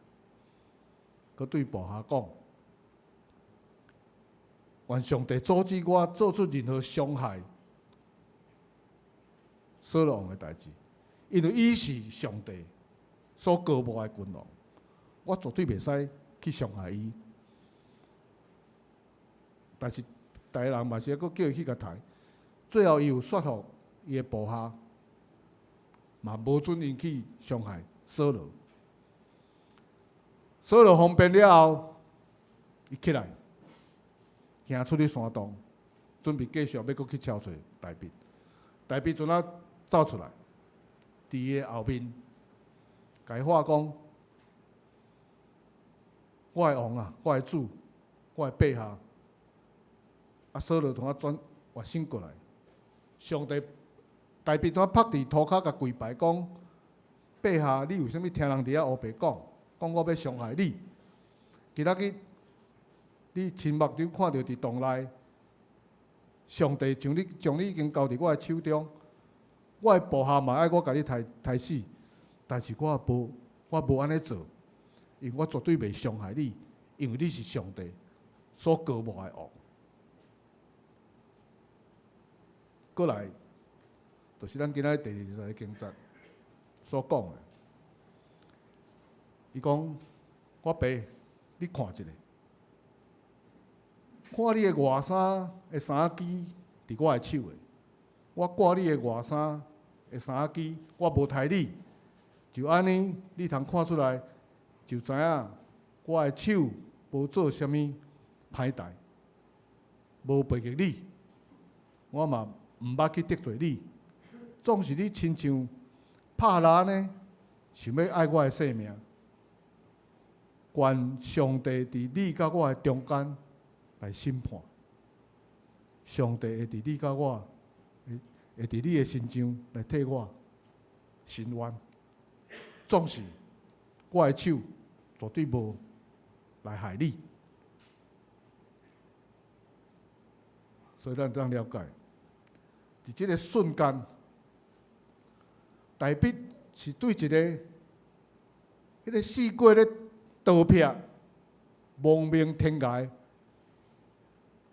佮对部下讲：愿上帝阻止我做出任何伤害扫罗王的代志，因为伊是上帝所高牧的君王，我绝对袂使去伤害伊。但是大个人嘛是佫叫伊去甲刣，最后伊有说服伊的部下，嘛无准因去伤害扫罗。扫罗方便了后，伊起来，行出去山洞，准备继续要佫去敲找大卫。大卫阵啊走出来，伫伊的后面，甲伊话讲：我的王啊，我的主，我的陛下。扫罗同我转活醒过来，上帝大卫同我拍伫涂骹甲跪拜讲：陛下，你为什么听人伫遐乌白讲我要伤害你？今仔日你亲目睭看到伫洞内，上帝将你已经交伫我的手中，我的部下嘛爱我甲你刣死，但是我无安尼做，因为我绝对袂伤害你，因为你是上帝所高牧的王。过来，就是咱今仔第20个经节所讲的。伊讲：我爸，你看一下，看你的外衫的衫机伫我的手的，我挂你的外衫的衫机，我无刣你，就安尼，你通看出来，就知影我的手无做啥物歹代，无背击你，我嘛毋捌去得罪你，总是你亲像拍烂呢，想要爱我的性命。愿上帝伫你甲我的中间来审判，上帝会伫你甲我，会伫你的身上来替我伸冤。总是我的手绝对无来害你，所以咱当了解。伫即个瞬间，大卫是对一个迄个四过咧刀劈、亡命天涯，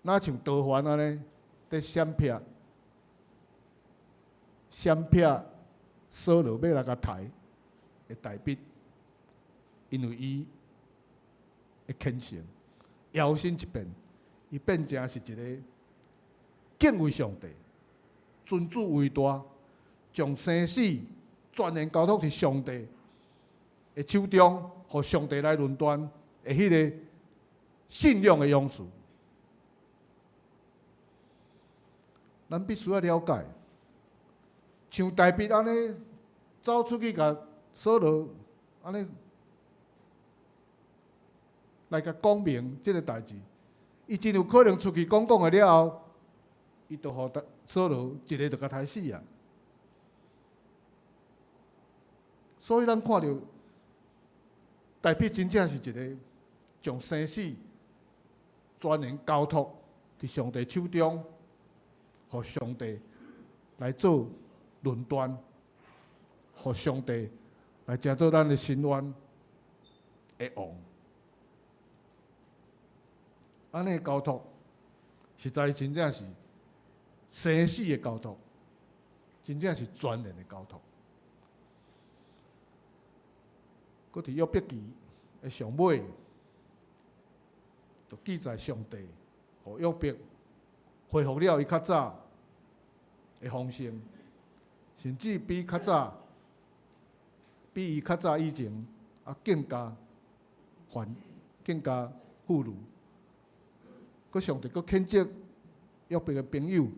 哪像刀环安尼在闪劈扫罗要来甲刣的大卫，因为伊的虔诚，摇身一变，伊变成是一个敬畏上帝。尊主为大，将生死全然交托伫上帝的手中，互上帝来论断的迄个信仰的勇士。咱必须要了解，像大卫安尼走出去甲扫罗安尼来甲讲明即个代志，伊真有可能出去讲的了后，伊就互扫罗一个就甲刣死啊！所以咱看到大卫真正是一个将生死全然交托伫上帝手中，互上帝来做论断，互上帝来成做咱的伸冤的王。安尼交托，实在真正是生死的交托，真正是全然的交托。搁伫约伯记的上尾，就记载上帝互约伯恢复了伊较早的丰盛，甚至比较早，比伊较早以前更加更加富裕。佮上帝佮谴责约伯的朋友，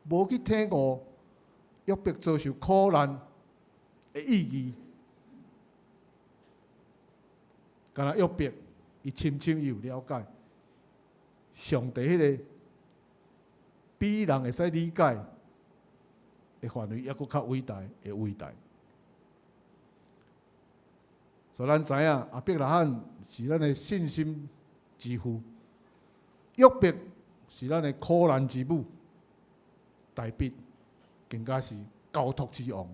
无去体悟约伯遭受苦难的意义。敢若约伯，伊深深有了解上帝迄个比人会使理解的范围，抑佫较伟大的伟大。所以咱知影亚伯拉罕是咱的信心之父。约伯是咱的苦难之母，大卫更加是交托之王。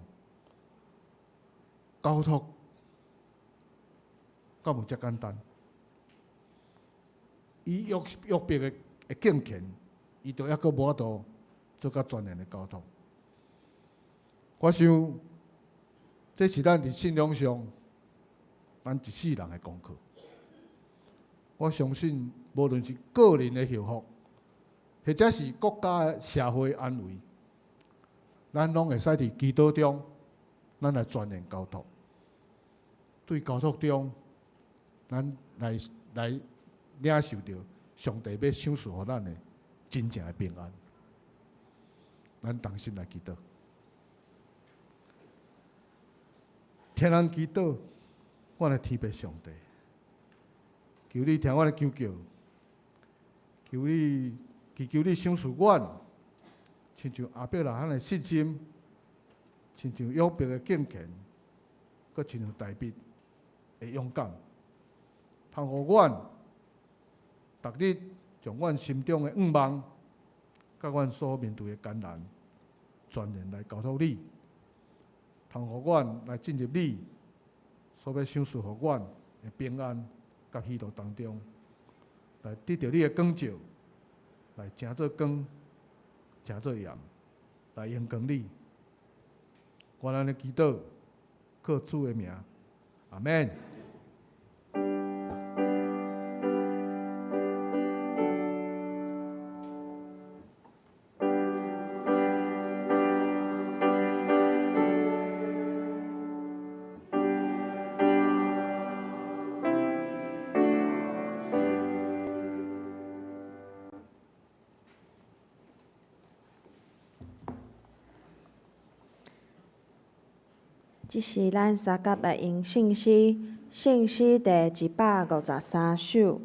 交托，敢有遮简单？伊约伯的敬虔，伊就抑佫无法度做较全然的交托。我想，这是咱伫信仰上，咱一世人的功课。我相信，无论是个人的幸福，或者是国家的社会安危，咱拢会使伫基督中，咱来全然交托。对交托中，咱来领受到上帝要赏赐予咱的真正的平安。咱同心来祈祷，天人祈祷，我的天父上帝。求你听我的求救，祈求你赏赐阮，亲像亚伯拉罕的信心，亲像约伯的敬虔，佮亲像大卫的勇敢，通互阮逐日将阮心中的愿望，甲阮所面对的艰难，全然来交托你，通互阮来进入你所要赏赐互阮的平安。甲喜乐当中，来得到你的光照，来成做光，成做盐，来荣光你。我咱的祈祷，靠主的名，阿免。即是咱三甲的用信息第153首。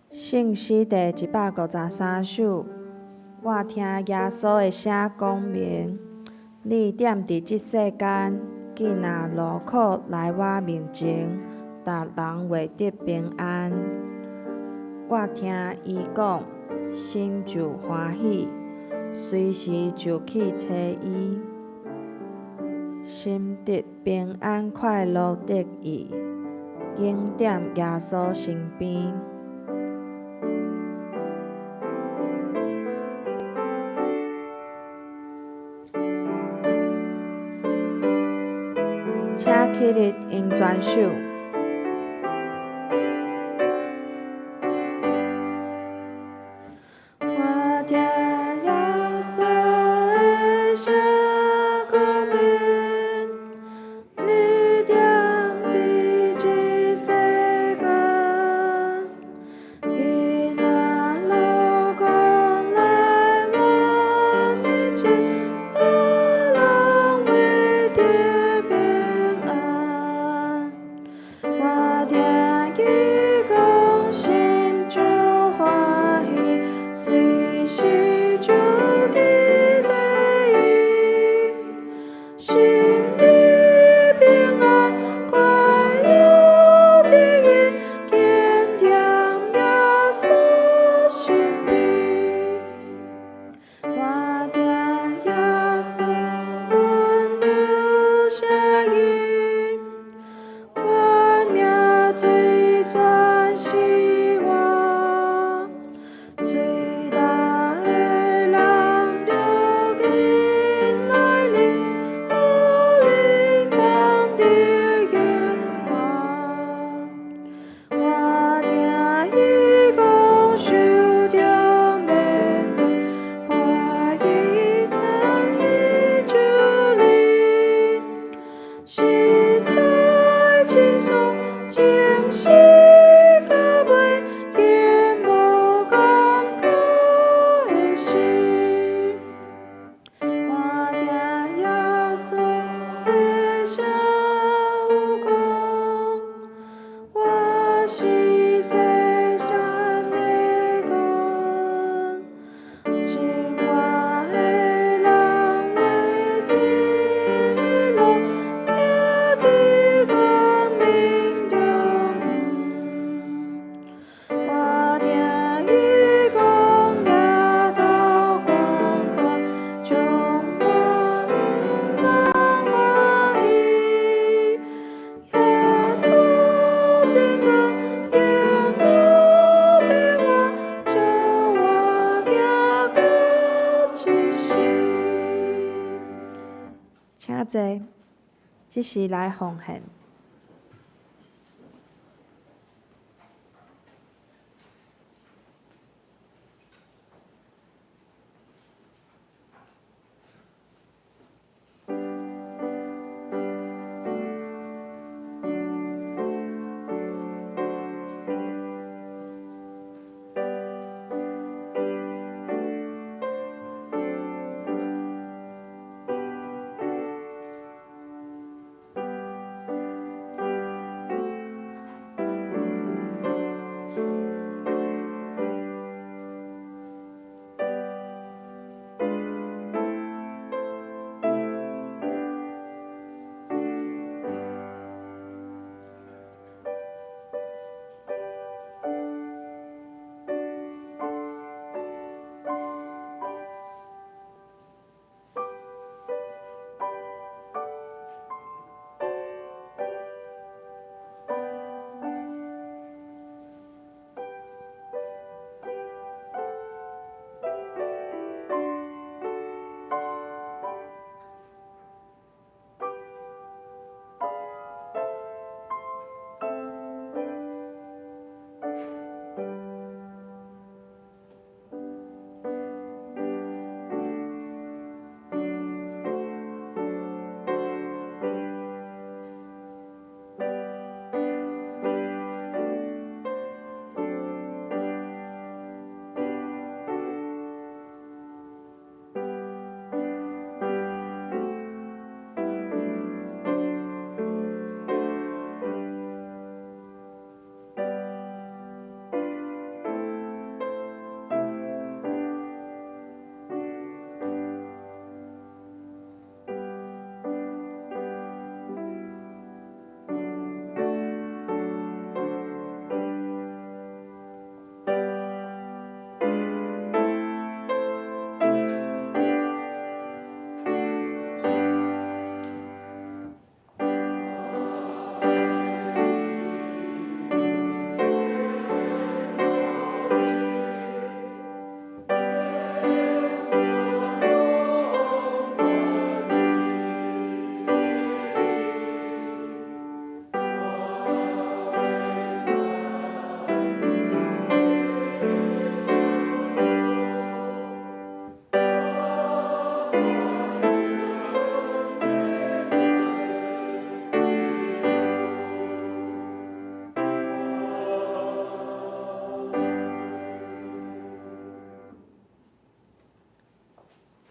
信息第153首，我听耶稣的声讲明：你踮伫即世间，既若劳苦来我面前，逐人袂得平安。我听伊讲，心就欢喜，随时就去找伊。心得平安快乐得意，永踮耶稣身边。请起立用全首。我听耶稣的声。济，即时来奉献。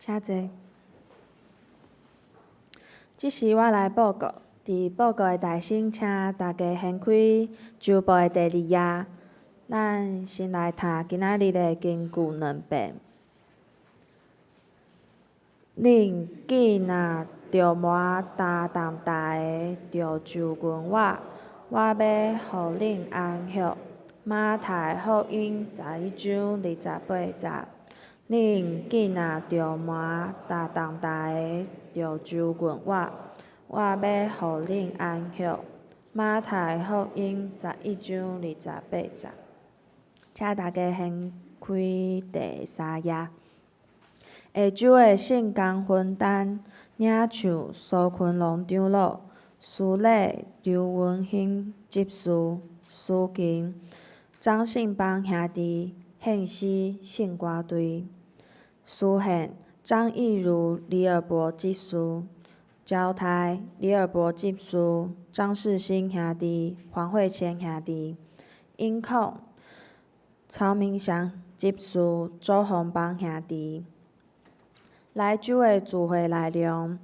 请坐。即时我来报告，伫报告的大省，请大家掀开周报的第2页。咱先来读今仔日的经句2遍。恁既若着麻担重大的，着就问我，我要互恁安歇。马太福音11章28节。恁既若着麻担重大的，着就问我，我要互恁安歇。马太福音11章28节。请大家掀开第3页。下周的圣工分担，领唱苏群龙长老、司礼刘文兴执事、司琴张信邦兄弟献诗圣歌队。司宪张义如李尔伯执事，交台李尔伯执事，张世兴兄弟、黄慧谦兄弟。音控曹明祥执事，周宏邦兄弟。来周的聚会内容，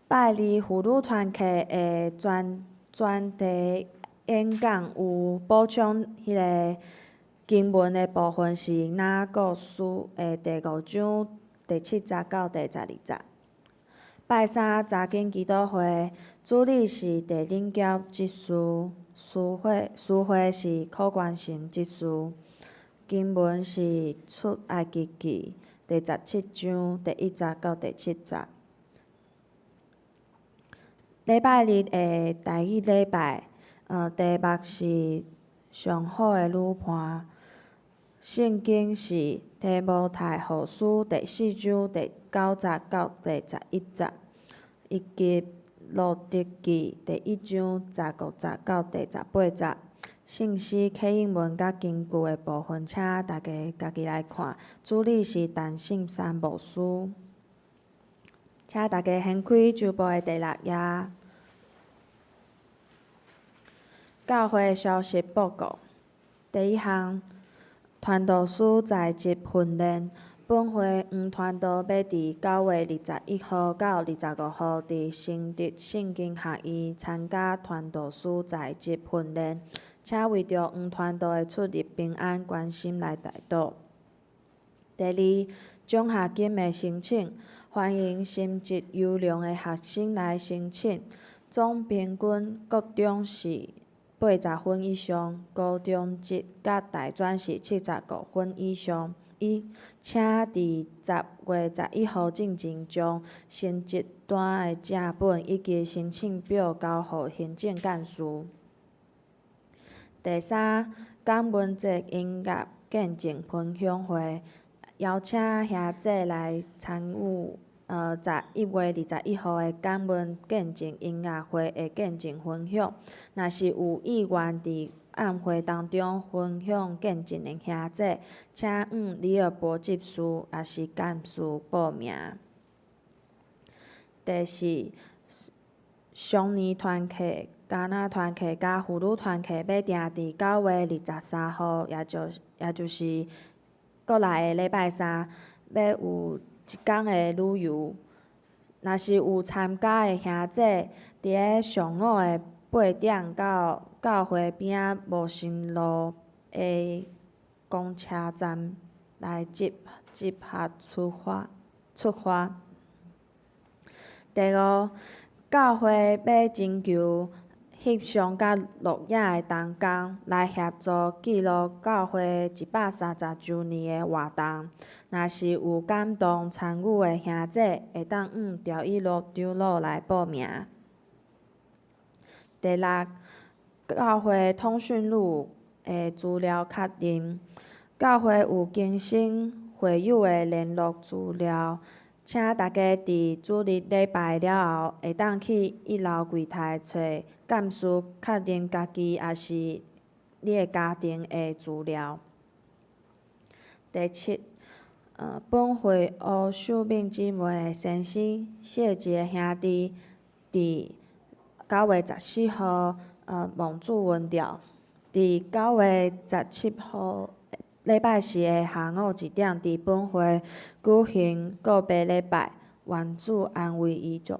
拜二妇女团契的专题演讲有补充迄个经文的部分是哪故事的第5章第7节到第12节。拜三查经基督会，主理是地领教执事，司会是柯冠成执事。经文是出埃及记第17章第1节到第7节。礼拜日的台语礼拜，题目是上好的女伴。圣经是提摩太后书第4章第9节到第11节。一集路德记第1章15节到第18节。信息启应文甲根据的部分，请大家家己来看。主理是陈信山牧师。请大家掀开周报的第6页。教会消息报告。第1项，传道书在职训练。本会黄传道要伫9月21号到25号伫新竹圣经学院参加传道书在职训练，请为着黄传道的出入平安关心来代祷。第2，奖学金的申请，欢迎心智优良的学生来申请，总平均国中是80分以上，高中职甲大专是75分以上。请伫10月11号进前将成绩单的正本以及申请表交予行政干事。第3，感恩节音乐见证分享会，邀请兄姐来参与在1月21号的感恩见证音乐会的见证分享。若是有意愿伫暗会当中分享见证的兄姐，请往里尔伯执事也是干事报名。第4，常年团契、迦纳团契甲妇女团契要定伫9月23号，也就是国内的礼拜三，要有1天的旅游。若是有参加的兄姐，伫咧上午的8点到教会边仔茂新路的公车站来集合出发。第5，教会要征求翕相甲录影的同工来协助记录教会130周年的活动。若是有感动参与的兄姐，会当往条一路长老来报名。第6，教会通讯录的资料确认。教会有更新会友的联络资料，请大家伫主日礼拜了后，会当去1楼柜台找干事确认家己也是你的家庭的资料。第7，本会乌秀敏姊妹的先生谢一个兄弟伫9月14号蒙主文调，伫9月17号礼拜四的下午1点，伫本会举行告别礼拜，愿主安慰伊族。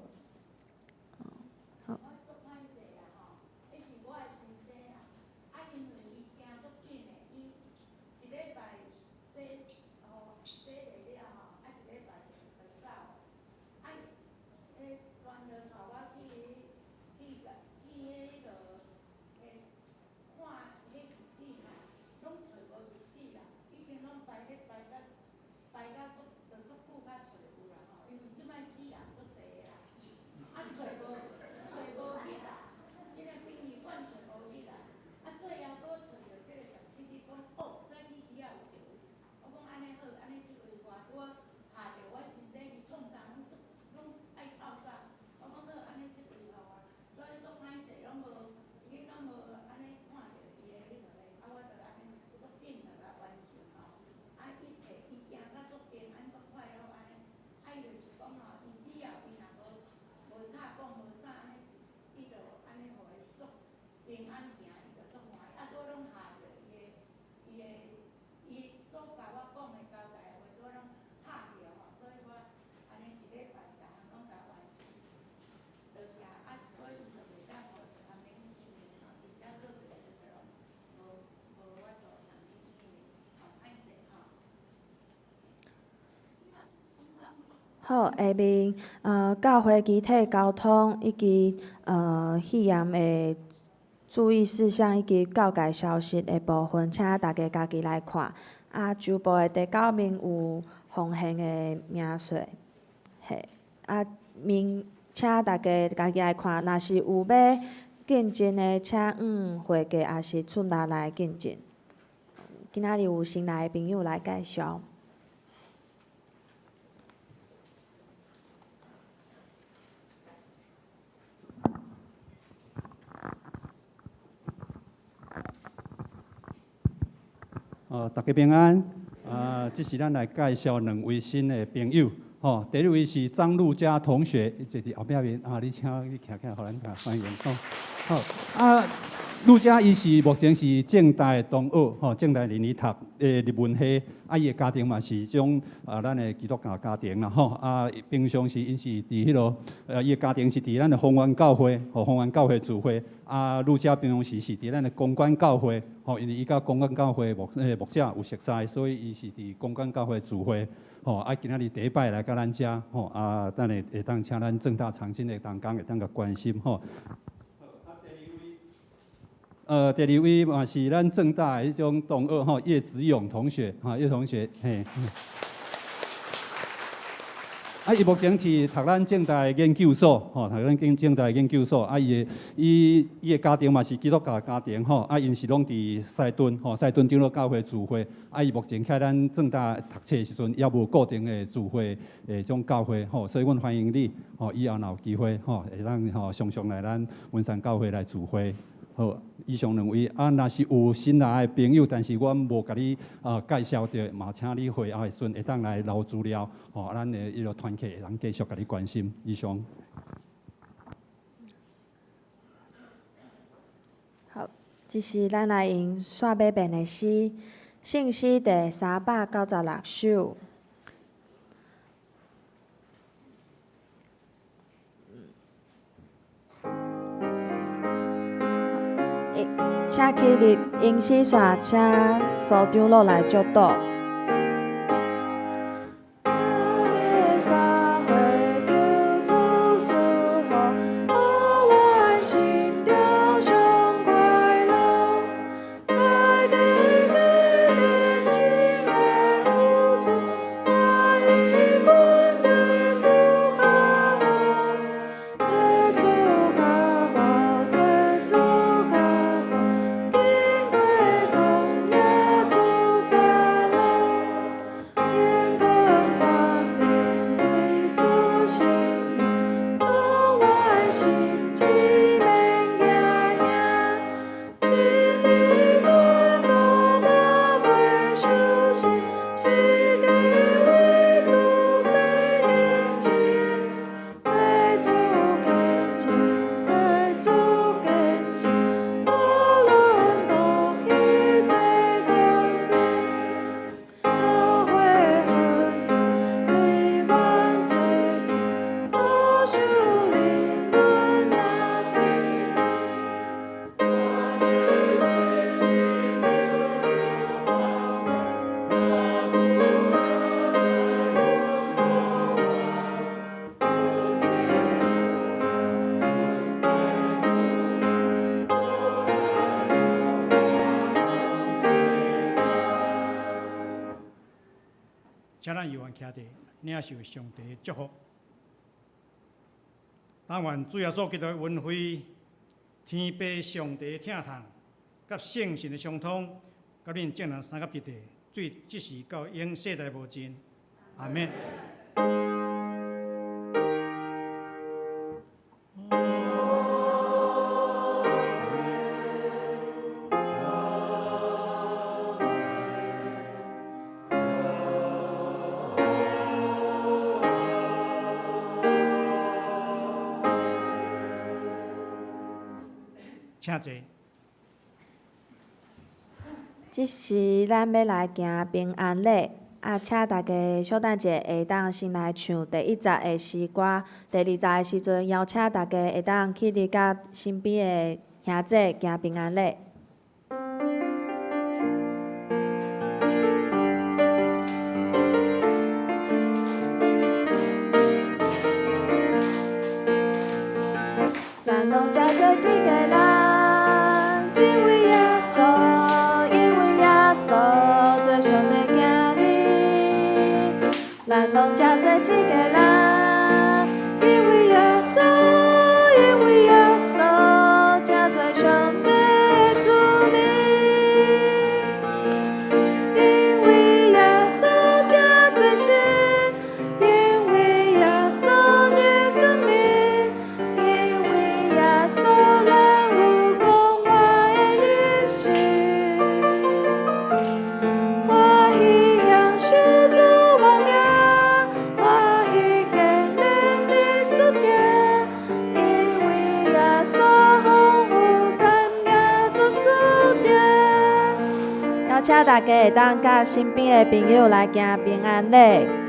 好，下面教会集体交通以及肺炎的注意事项以及教界消息的部分，请大家家己来看。周报的第9面有奉献的名册，嘿，请大家家己来看。若是有要见证的，请往会计也是出纳来见证。今仔日有新来的朋友来介绍。大家平安。这是咱来介绍两位新的朋友。第一位是张路佳同学，坐伫后壁面。你请你徛起来，互咱欢迎。好。路佳伊是目前是正大的同学，正大林里读日文系。伊的家庭嘛是种咱的基督教家庭啦，平常时因是伫迄伊的家庭是伫咱的丰原教会，丰原教会聚会。路佳平常时是伫咱的公馆教会，因为伊甲公馆教会牧者有熟悉，所以伊是伫公馆教会聚会。今仔日第一摆来到咱遮，等下会当请咱正大长青的同工会当甲关心。第二位嘛是咱政大的迄种同学叶子勇同学，叶同学，嘿。伊目前是读咱政大的研究所，读咱政大的研究所。伊的家庭嘛是基督教家庭，因是拢伫西顿，西顿长老教会聚会。伊目前在咱政大读册的时阵，也无固定的聚会种教会，所以阮欢迎你，以后若有机会，会当常常来咱文山教会来聚会。好，以上两位若是有新来的朋友，但是阮无甲你介绍到，嘛请你会后的时阵会当来留资料，咱的迄个团契会当继续甲你关心。以上。好，这是咱来用刷尾篇的诗，信诗第396首。请起立，因诗线，请苏长老来祝祷。请咱犹原徛地，领受上帝的祝福。但愿主耶稣基督的恩惠、天父上帝的疼痛、甲圣神的相通，甲恁众人三甲一体，最即时到永世代无尽。阿免。请坐。这是咱要来行平安礼，请大家稍等者，会当先来唱第1节的诗歌。第2节的时阵，邀请大家会当去你甲身边的兄弟行平安礼。咱拢叫做一个人。因为耶稣做上帝囝儿，咱拢叫做一个人。因为耶稣叫做上帝的子民。因为耶稣叫做神，因为耶稣的革命，因为耶稣人有光华的历史。请大家会当甲身边的朋友来行平安礼。